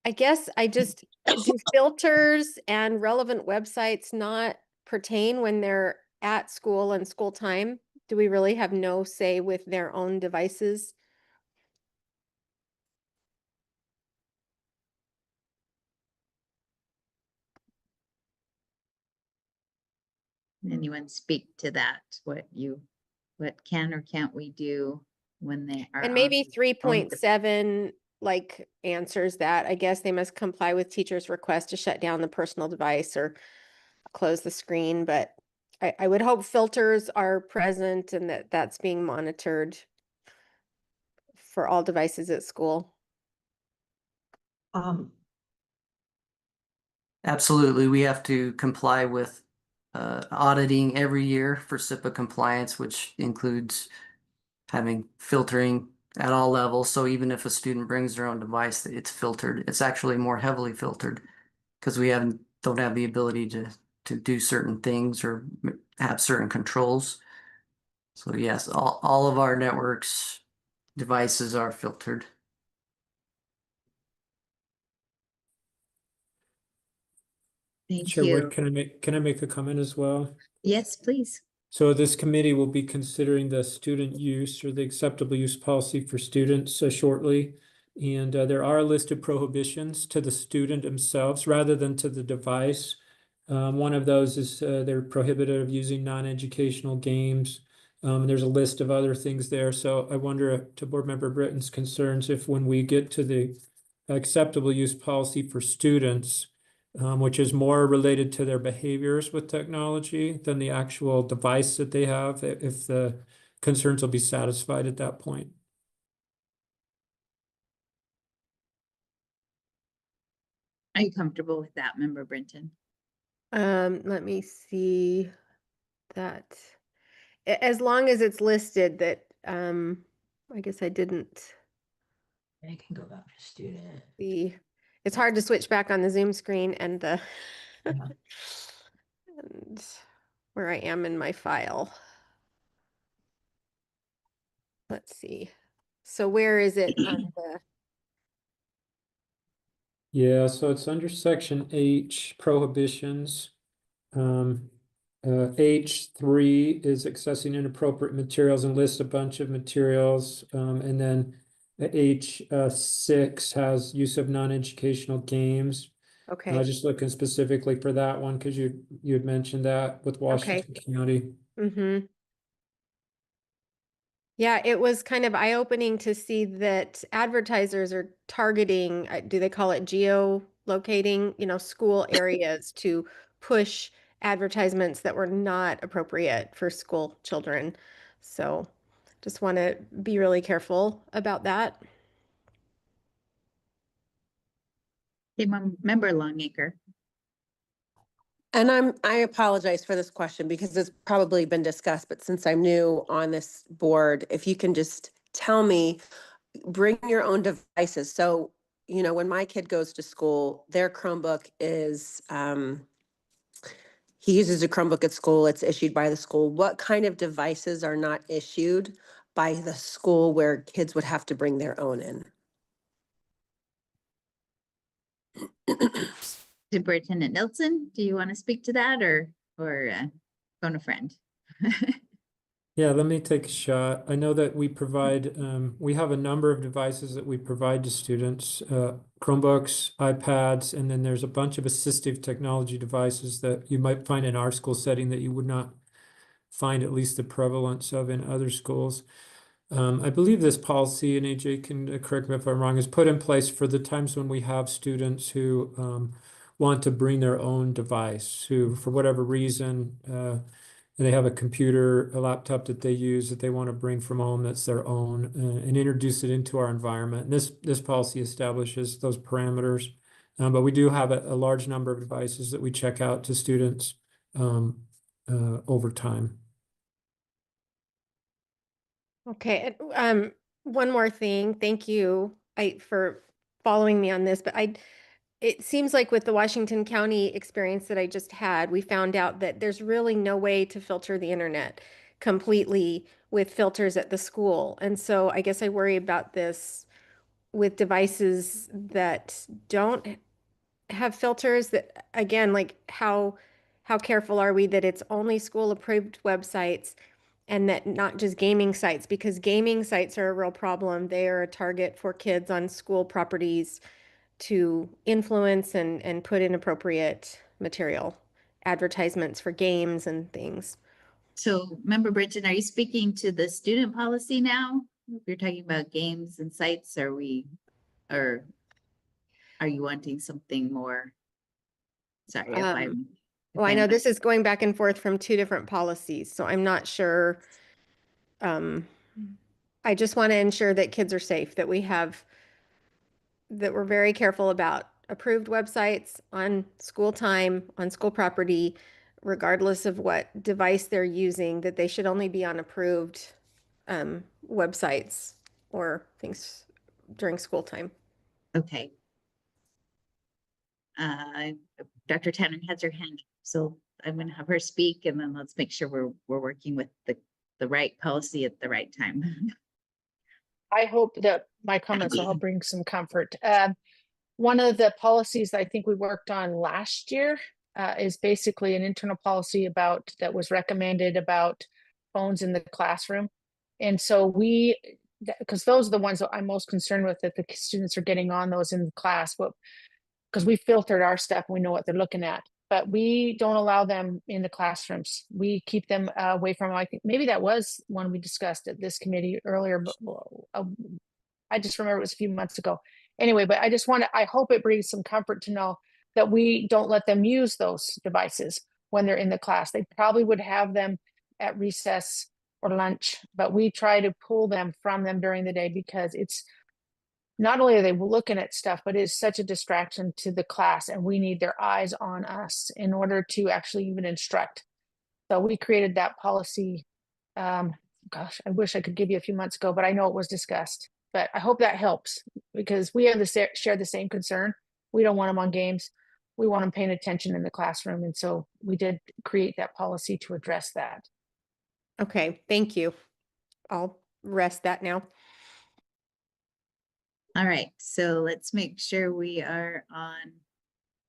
I guess do filters and relevant websites not pertain when they're at school and school time? Do we really have no say with their own devices? Anyone speak to that? What can or can't we do when they are And on maybe their own 3.7 like answers that. I guess they must comply with teacher's request to shut down the personal device or close the screen, but I would hope filters are present and that's being monitored for all devices at school. Absolutely, we have to comply with auditing every year for SIPA compliance, which includes having filtering at all levels. So even if a student brings their own device, it's filtered. It's actually more heavily filtered because we don't have the ability to do certain things or have certain controls. So yes, all of our networks devices are filtered. Thank Chair you. Wood, can I make a comment as well? Yes, please. So this committee will be considering the student use or the acceptable use policy for students shortly. And there are a list of prohibitions to the student themselves rather than to the device. One of those is they're prohibited of using non-educational games. There's a list of other things there. So I wonder, to Board Member Britton's concerns, if when we get to the acceptable use policy for students, which is more related to their behaviors with technology than the actual device that they have, if the concerns will be satisfied at that point. Are you comfortable with that, Member Brenton? Let me see that. As long as it's listed that, I guess I didn't I can go back to student. see. It's hard to switch back on the Zoom screen and the Yeah. and where I am in my file. Let's see. So where is it on the? Yeah, so it's under section H, prohibitions. H3 is accessing inappropriate materials and lists a bunch of materials. And then H6 has use of non-educational games. Okay. Just looking specifically for that one because you had mentioned that with Washington County. Mm-hmm. Yeah, it was kind of eye-opening to see that advertisers are targeting, do they call it geolocating, school areas to push advertisements that were not appropriate for school children. So just want to be really careful about that. Okay, Member Longacre. And I apologize for this question because it's probably been discussed, but since I'm new on this board, if you can just tell me, bring your own devices. So, you know, when my kid goes to school, their Chromebook is, he uses a Chromebook at school. It's issued by the school. What kind of devices are not issued by the school where kids would have to bring their own in? Superintendent Nilsson, do you want to speak to that or phone a friend? Yeah, let me take a shot. I know that we provide, we have a number of devices that we provide to students, Chromebooks, iPads, and then there's a bunch of assistive technology devices that you might find in our school setting that you would not find at least the prevalence of in other schools. I believe this policy, and AJ can correct me if I'm wrong, is put in place for the times when we have students who want to bring their own device, who for whatever reason, and they have a computer, a laptop that they use that they want to bring from home that's their own, and introduce it into our environment. And this policy establishes those parameters. But we do have a large number of devices that we check out to students over time. Okay, one more thing. Thank you for following me on this, but it seems like with the Washington County experience that I just had, we found out that there's really no way to filter the internet completely with filters at the school. And so I guess I worry about this with devices that don't have filters, that again, like how careful are we that it's only school approved websites and that not just gaming sites, because gaming sites are a real problem. They are a target for kids on school properties to influence and put inappropriate material, advertisements for games and things. So Member Bridget, are you speaking to the student policy now? If you're talking about games and sites, or are you wanting something more? Sorry if I'm. Well, I know this is going back and forth from two different policies, so I'm not sure. I just want to ensure that kids are safe, that we're very careful about approved websites on school time, on school property, regardless of what device they're using, that they should only be on approved websites or things during school time. Okay. Dr. Tanner has her hand, so I'm going to have her speak, and then let's make sure we're working with the right policy at the right time. I hope that my comments will help bring some comfort. One of the policies I think we worked on last year is basically an internal policy that was recommended about phones in the classroom. And so because those are the ones that I'm most concerned with, that the students are getting on those in the class, because we filtered our stuff and we know what they're looking at, but we don't allow them in the classrooms. We keep them away from, I think maybe that was one we discussed at this committee earlier, but I just remember it was a few months ago. Anyway, but I hope it brings some comfort to know that we don't let them use those devices when they're in the class. They probably would have them at recess or lunch, but we try to pull them from them during the day, because it's not only are they looking at stuff, but it's such a distraction to the class, and we need their eyes on us in order to actually even instruct. So we created that policy. Gosh, I wish I could give you a few months ago, but I know it was discussed. But I hope that helps, because we have share the same concern. We don't want them on games. We want them paying attention in the classroom. And so we did create that policy to address that. Okay, thank you. I'll rest that now. All right, so let's make sure we are on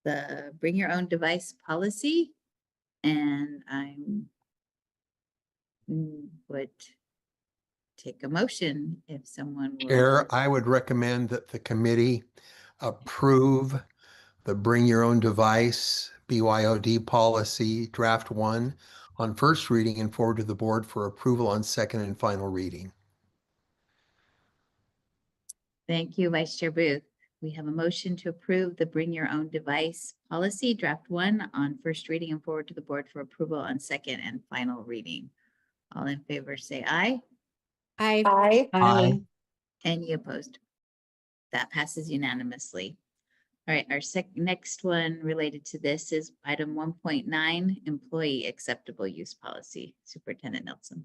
the bring your own device policy. And I would take a motion if someone would. Chair, I would recommend that the committee approve the Bring Your Own Device BYOD policy draft 1 on first reading and forward to the board for approval on second and final reading. Thank you, Vice Chair Booth. we have a motion to approve the bring your own device policy draft 1 on first reading and forward to the board for approval on second and final reading. All in favor say aye. I Aye. Aye. Any opposed? That passes unanimously. All right, our next one related to this is item 1.9, employee acceptable use policy. Superintendent Nelson.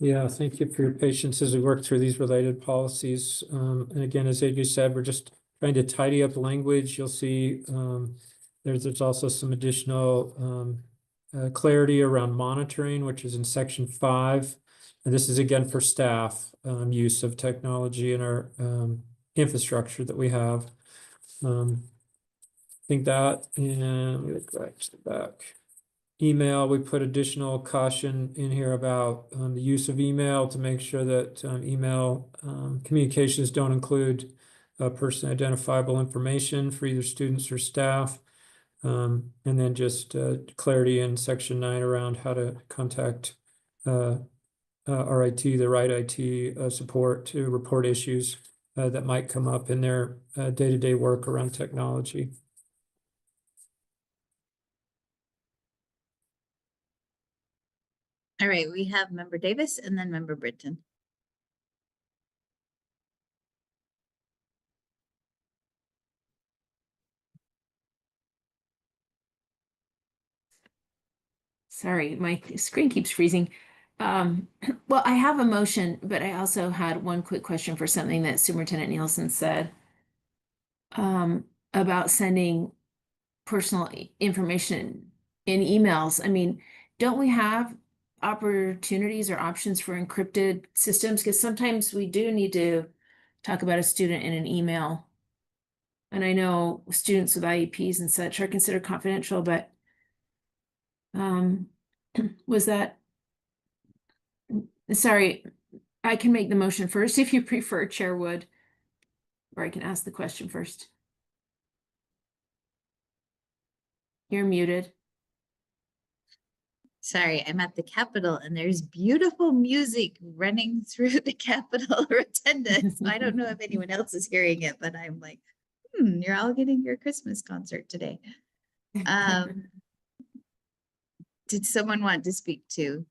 Yeah, thank you for your patience as we work through these related policies. And again, as AJ said, we're just trying to tidy up language. You'll see there's also some additional clarity around monitoring, which is in section 5. And this is again for staff use of technology in our infrastructure that we have. I think that, and we go back to the back. Email, we put additional caution in here about the use of email to make sure that email communications don't include personally identifiable information for either students or staff. And then just clarity in section 9 around how to contact RIT, the right IT support to report issues that might come up in their day-to-day work around technology. All right, we have Member Davis and then Member Britton. Sorry, my screen keeps freezing. Well, I have a motion, but I also had one quick question for something that Superintendent Nielsen said about sending personal information in emails. I mean, don't we have opportunities or options for encrypted systems? Because sometimes we do need to talk about a student in an email. And I know students with IEPs and such are considered confidential, but was that, sorry, I can make the motion first if you prefer, Chair Wood, or I can ask the question first. You're muted. Sorry, I'm at the Capitol and there's beautiful music running through the Capitol rotunda. So I don't know if anyone else is hearing it, but I'm like, you're all getting your Christmas concert today. Did someone want to speak to?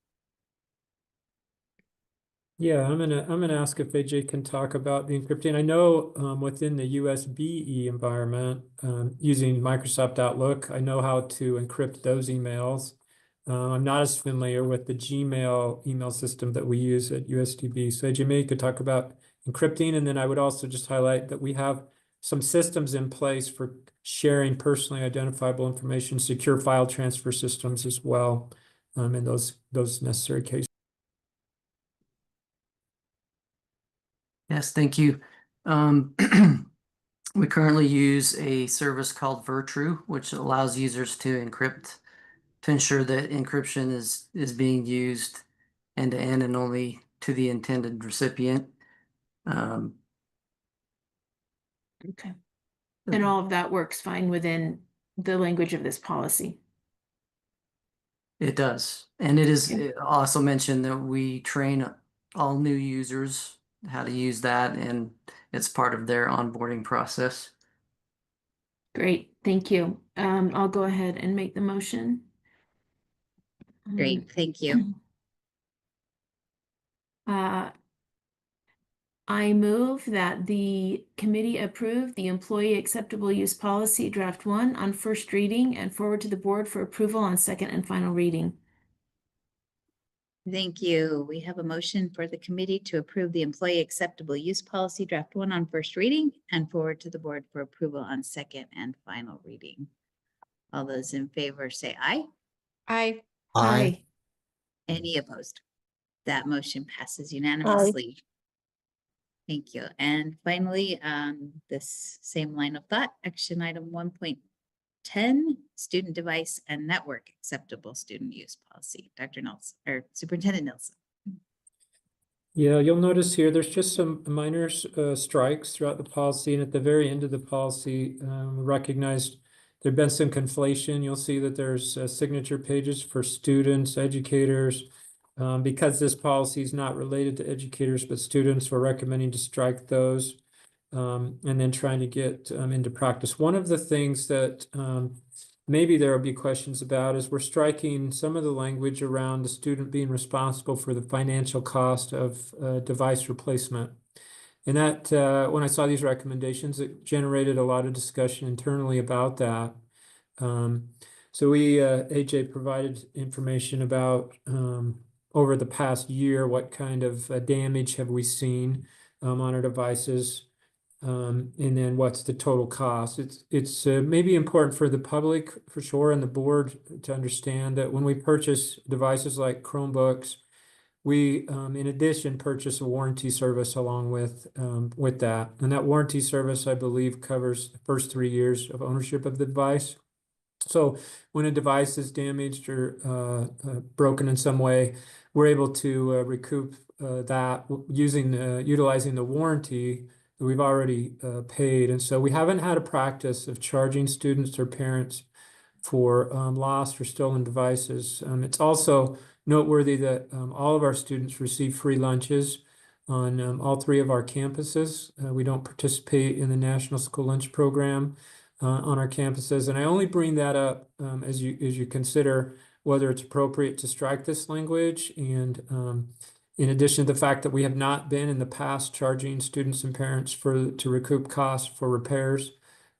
Yeah, I'm gonna ask if AJ can talk about the encrypting. I know within the USBE environment, using Microsoft Outlook, I know how to encrypt those emails. I'm not as familiar with the Gmail email system that we use at USDB. So AJ, maybe you could talk about encrypting, and then I would also just highlight that we have some systems in place for sharing personally identifiable information, secure file transfer systems as well, in those necessary cases. Yes, thank you. We currently use a service called Virtru, which allows users to encrypt to ensure that encryption is being used end to end and only to the intended recipient. Okay. And all of that works fine within the language of this policy. It does. And it is Okay. also mentioned that we train all new users how to use that, and it's part of their onboarding process. Great, thank you. I'll go ahead and make the motion. Great, thank you. I move that the committee approve the employee acceptable use policy draft 1 on first reading and forward to the board for approval on second and final reading. Thank you. We have a motion for the committee to approve the employee acceptable use policy draft 1 on first reading and forward to the board for approval on second and final reading. All those in favor say aye. Aye. Aye. Any opposed? That motion passes unanimously. Thank you. And finally, this same line of thought, action item 1.10, student device and network acceptable student use policy. Dr. Nelson, or Superintendent Nelson. Yeah, you'll notice here, there's just some minor strikes throughout the policy, and at the very end of the policy, recognized there've been some conflation. You'll see that there's signature pages for students, educators, Because this policy is not related to educators but students, we're recommending to strike those. And then trying to get into practice. One of the things that maybe there will be questions about is we're striking some of the language around the student being responsible for the financial cost of device replacement. And that when I saw these recommendations, it generated a lot of discussion internally about that. So we, AJ provided information about over the past year, what kind of damage have we seen on our devices. And then what's the total cost? It's maybe important for the public for sure and the board to understand that when we purchase devices like Chromebooks, we in addition purchase a warranty service along with that. And that warranty service, I believe, covers the first 3 years of ownership of the device. So when a device is damaged or broken in some way, we're able to recoup that utilizing the warranty that we've already paid. And so we haven't had a practice of charging students or parents for lost or stolen devices. It's also noteworthy that all of our students receive free lunches on all 3 of our campuses. We don't participate in the National School Lunch Program on our campuses. And I only bring that up as you consider whether it's appropriate to strike this language. And in addition to the fact that we have not been in the past charging students and parents to recoup costs for repairs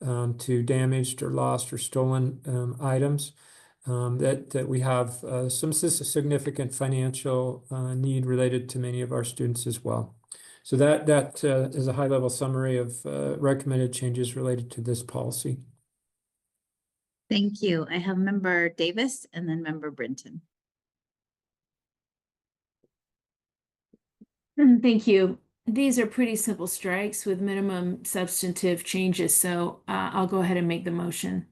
to damaged or lost or stolen items, that we have some significant financial need related to many of our students as well. So that is a high-level summary of recommended changes related to this policy. Thank you. I have Member Davis and then Member Brinton. Thank you. These are pretty simple strikes with minimum substantive changes, so I'll go ahead and make the motion.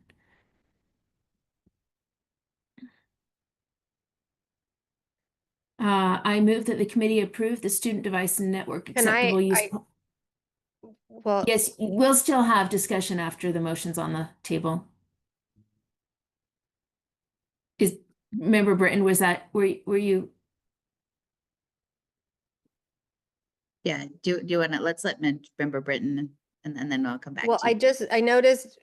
I move that the committee approve the student device and network acceptable use. Well, Yes, we'll still have discussion after the motion's on the table. Member Britton, were you? Yeah, do you want to, let's let Member Britton and then I'll come back well, to you. I noticed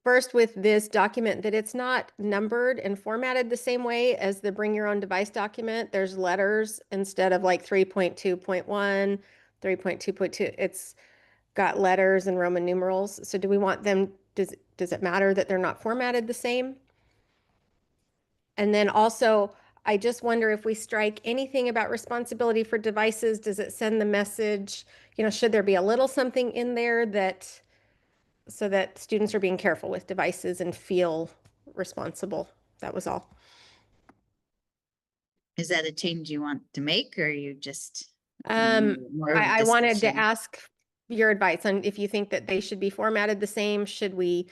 first with this document that it's not numbered and formatted the same way as the bring your own device document. There's letters instead of like 3.2.1, 3.2.2. It's got letters and Roman numerals. So do we want them, does it matter that they're not formatted the same? And then also, I just wonder if we strike anything about responsibility for devices, does it send the message, should there be a little something in there that, so that students are being careful with devices and feel responsible? That was all. Is that a change you want to make or you just? I wanted to ask your advice on if you think that they should be formatted the same. Should we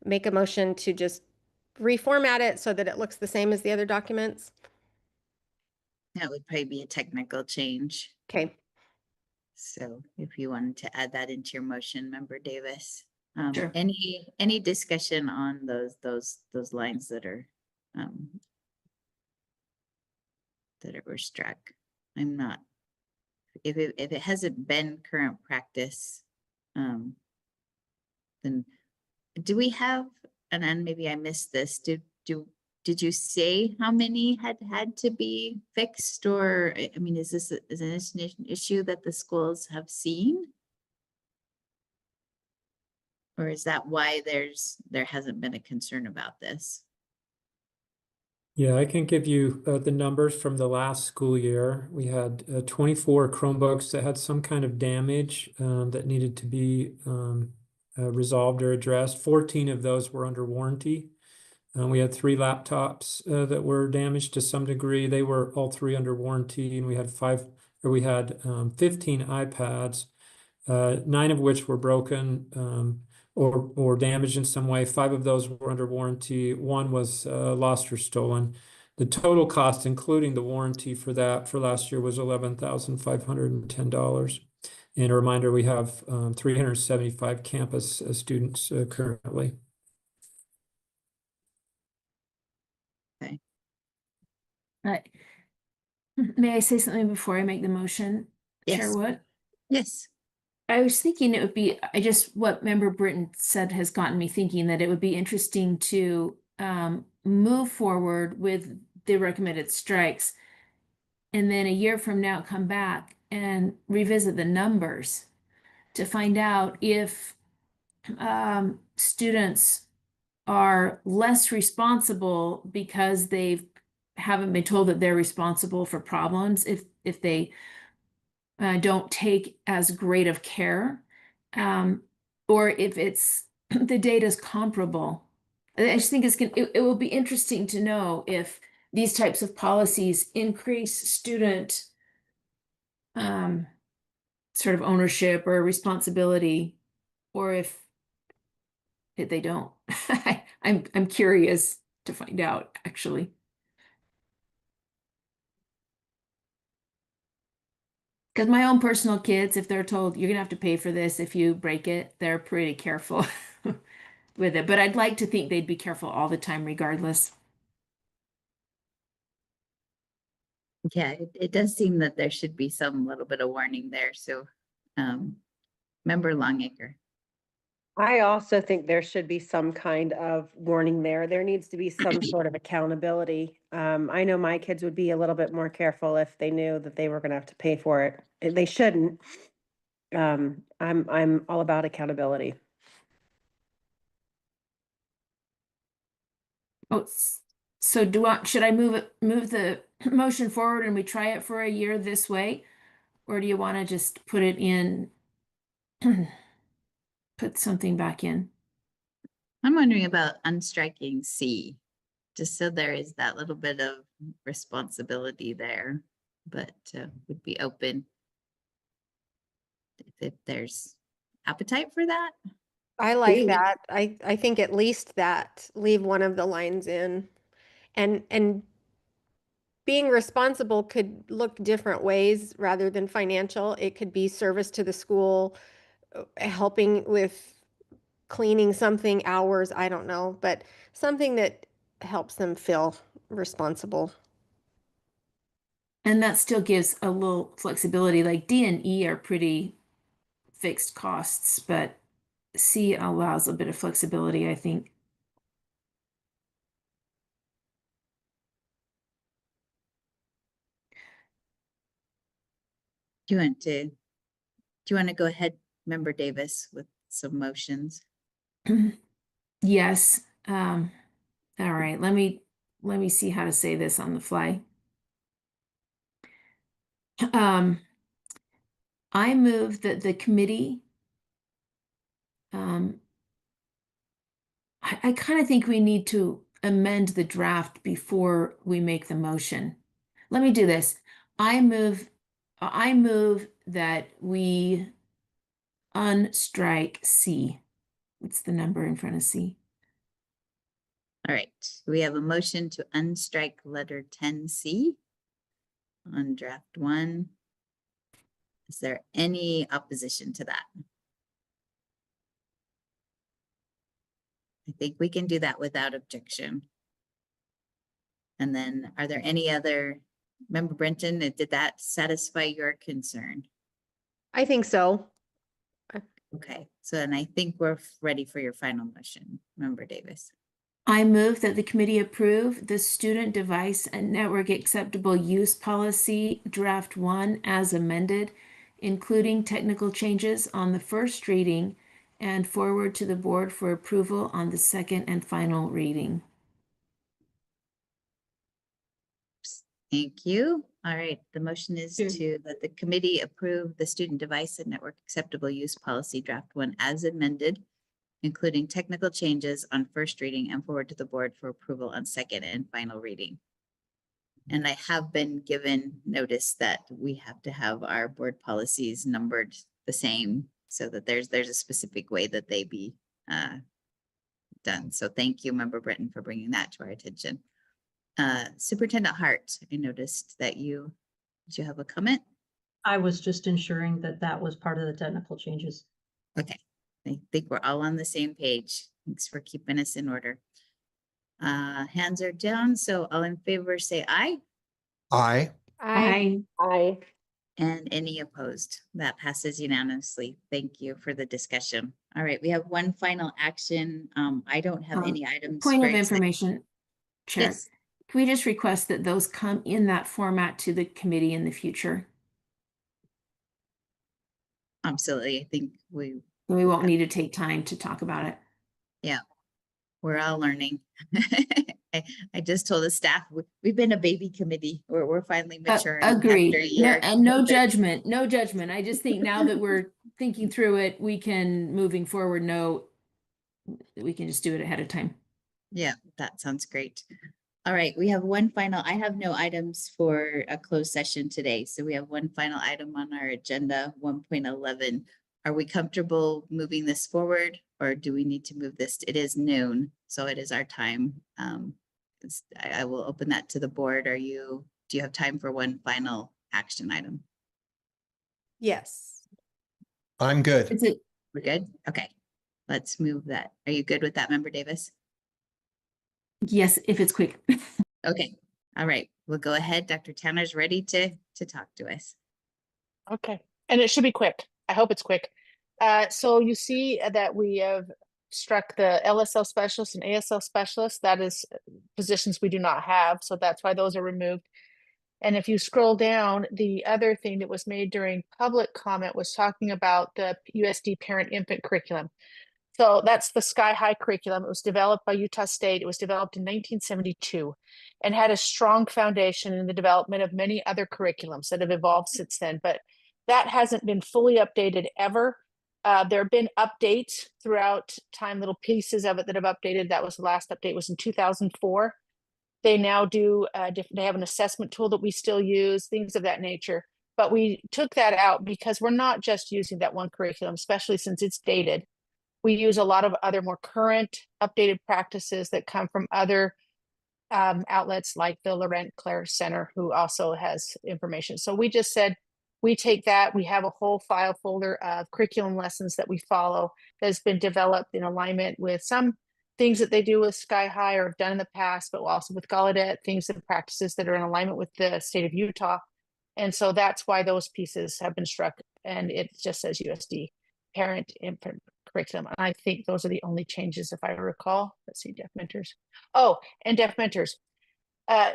make a motion to just reformat it so that it looks the same as the other documents? That would probably be a technical change. Okay. So if you wanted to add that into your motion, Member Davis. Sure. Any discussion on those lines that are were struck? I'm not. If it hasn't been current practice, then do we have? And then maybe I missed this. Did you say how many had to be fixed, or I mean, is this an issue that the schools have seen? Or is that why there hasn't been a concern about this? Yeah, I can give you the numbers from the last school year. We had 24 Chromebooks that had some kind of damage that needed to be resolved or addressed. 14 of those were under warranty. We had 3 laptops that were damaged to some degree. They were all 3 under warranty, and we had 15 iPads, 9 of which were broken or damaged in some way. 5 of those were under warranty. 1 was lost or stolen. The total cost, including the warranty for last year, was $11,510. And a reminder, we have 375 campus students currently. Okay. May I say something before I make the motion, Chair Yes. Wood? Yes. I was thinking it would be, what Member Britton said has gotten me thinking that it would be interesting to move forward with the recommended strikes. And then a year from now, come back and revisit the numbers to find out if students are less responsible because they haven't been told that they're responsible for problems, if they don't take as great of care, or if it's the data is comparable. I just think it will be interesting to know if these types of policies increase student sort of ownership or responsibility, or if they don't. I'm curious to find out, actually. Because my own personal kids, if they're told you're gonna have to pay for this if you break it, they're pretty careful with it. But I'd like to think they'd be careful all the time, regardless. Yeah, it does seem that there should be some little bit of warning there. So, Member Longacre. I also think there should be some kind of warning there. There needs to be some sort of accountability. I know my kids would be a little bit more careful if they knew that they were going to have to pay for it. They shouldn't. I'm all about accountability. Oh, so should I move the motion forward and we try it for a year this way? Or do you want to just put it in, put something back in? I'm wondering about unstriking C, just so there is that little bit of responsibility there, but would be open if there's appetite for that. I like that. I think at least that, leave one of the lines in. And being responsible could look different ways rather than financial. It could be service to the school, helping with cleaning something, hours, I don't know, but something that helps them feel responsible. And that still gives a little flexibility. Like D and E are pretty fixed costs, but C allows a bit of flexibility, I think. Do you want to go ahead, Member Davis, with some motions? Yes. All right. Let me see how to say this on the fly. I move that the committee, I kind of think we need to amend the draft before we make the motion. Let me do this. I move that we unstrike C. What's the number in front of C? All right, we have a motion to unstrike letter 10C on draft 1. Is there any opposition to that? I think we can do that without objection. And then are there any other, Member Brenton, did that satisfy your concern? I think so. Okay, so then I think we're ready for your final motion, Member Davis. I move that the committee approve the student device and network acceptable use policy draft 1 as amended, including technical changes on the first reading, and forward to the board for approval on the second and final reading. Thank you. All right, the motion is to that the committee approve the student device and network acceptable use policy draft 1 as amended, including technical changes on first reading, and forward to the board for approval on second and final reading. And I have been given notice that we have to have our board policies numbered the same so that there's a specific way that they be done. So thank you, Member Britton, for bringing that to our attention. Superintendent Hart, I noticed that did you have a comment? I was just ensuring that that was part of the technical changes. Okay. I think we're all on the same page. Thanks for keeping us in order. Hands are down, so all in favor say aye. Aye. I I And any opposed? That passes unanimously. Thank you for the discussion. All right, we have one final action. I don't have any items. Point for of exec- information, Chair. Yes, Can we just request that those come in that format to the committee in the future? absolutely. I think we, We won't need to take time to talk about it. yeah, we're all learning. I just told the staff, we've been a baby committee. We're finally maturing Agreed. after a No, year. and no judgment, no judgment. I just think now that we're thinking through it, we can, moving forward, know that we can just do it ahead of time. Yeah, that sounds great. All right, we have one final, I have no items for a closed session today. So we have one final item on our agenda, 1.11. Are we comfortable moving this forward or do we need to move this? It is noon, so it is our time. I will open that to the board. Do you have time for one final action item? yes. I'm good. Is it? We're good? Okay, let's move that. Are you good with that, Member Davis? Yes, if it's quick. Okay, all right, we'll go ahead. Dr. Tanner's ready to talk to us. Okay, and it should be quick. I hope it's quick. So you see that we have struck the LSL specialist and ASL specialist. That is positions we do not have, so that's why those are removed. And if you scroll down, the other thing that was made during public comment was talking about the USD parent infant curriculum. So that's the Sky High curriculum. It was developed by Utah State. It was developed in 1972 and had a strong foundation in the development of many other curriculums that have evolved since then. But that hasn't been fully updated ever. There have been updates throughout time, little pieces of it that have updated. That was the last update was in 2004. They now do, they have an assessment tool that we still use, things of that nature. But we took that out because we're not just using that one curriculum, especially since it's dated. We use a lot of other more current updated practices that come from other outlets like the Laurent Claire Center, who also has information. So we just said, we take that, we have a whole file folder of curriculum lessons that we follow that has been developed in alignment with some things that they do with Sky High or have done in the past, but also with Gallaudet, things and practices that are in alignment with the state of Utah. And so that's why those pieces have been struck, and it just says USD parent infant curriculum. And I think those are the only changes, if I recall. Let's see, deaf mentors. Oh, and deaf mentors.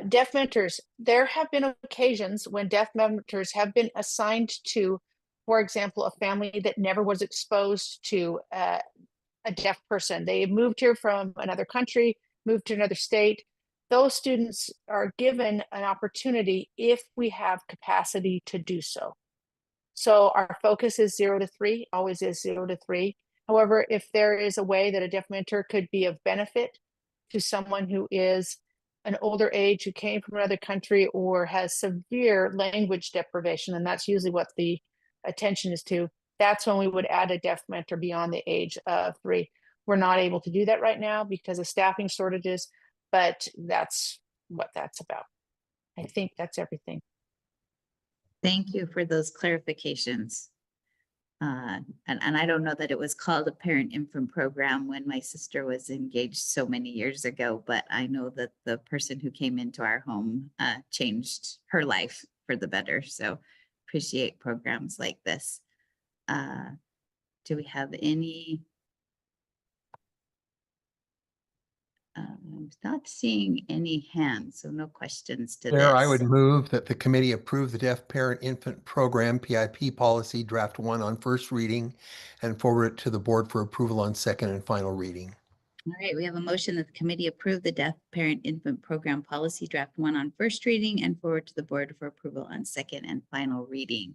Deaf mentors, there have been occasions when deaf mentors have been assigned to, for example, a family that never was exposed to a deaf person. They moved here from another country, moved to another state. Those students are given an opportunity if we have capacity to do so. So our focus is 0 to 3, always is 0 to 3. However, if there is a way that a deaf mentor could be of benefit to someone who is an older age, who came from another country or has severe language deprivation, and that's usually what the attention is to, that's when we would add a deaf mentor beyond the age of 3. We're not able to do that right now because of staffing shortages, but that's what that's about. I think that's everything. Thank you for those clarifications. And I don't know that it was called a parent infant program when my sister was engaged so many years ago, but I know that the person who came into our home changed her life for the better. So appreciate programs like this. Do we have any? I'm not seeing any hands, so no questions to There, I this. would move that the committee approve the Deaf Parent Infant Program PIP policy draft 1 on first reading and forward it to the board for approval on second and final reading. All right, we have a motion that the committee approve the Deaf Parent Infant Program Policy Draft 1 on first reading and forward to the board for approval on second and final reading.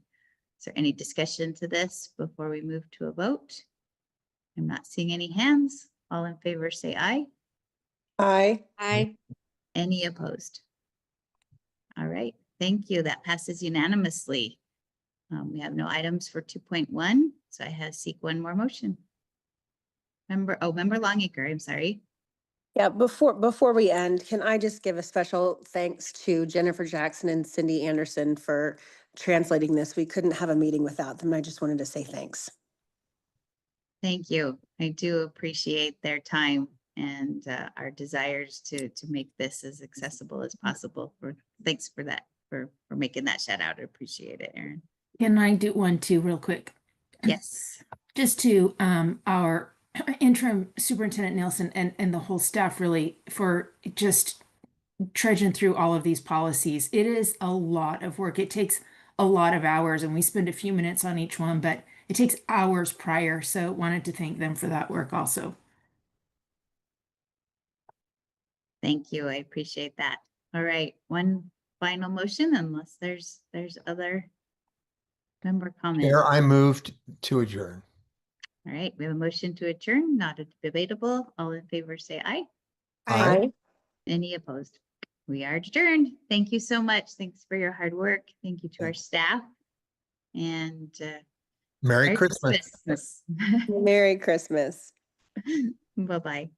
Is there any discussion to this before we move to a vote? I'm not seeing any hands. All in favor say aye. Aye. Any opposed? All right, thank you. That passes unanimously. We have no items for 2.1, so I seek one more motion. Member Longacre, I'm sorry. Yeah, before we end, can I just give a special thanks to Jennifer Jackson and Cindy Anderson for translating this? We couldn't have a meeting without them. I just wanted to say thanks. Thank you. I do appreciate their time and our desires to make this as accessible as possible. Thanks for that for making that shout out. I appreciate it, Erin. Can I do one too, real quick? Yes. Just to our interim superintendent Nielsen and the whole staff, really, for just trudging through all of these policies. It is a lot of work. It takes a lot of hours, and we spend a few minutes on each one, but it takes hours prior. So wanted to thank them for that work also. Thank you. I appreciate that. All right, one final motion, unless there's other member comments. Chair, I moved to adjourn. All right, we have a motion to adjourn, not debatable. All in favor, say aye. Aye. Any opposed? We are adjourned. Thank you so much. Thanks for your hard work. Thank you to our staff. And Merry Christmas. Merry Christmas. Bye-bye.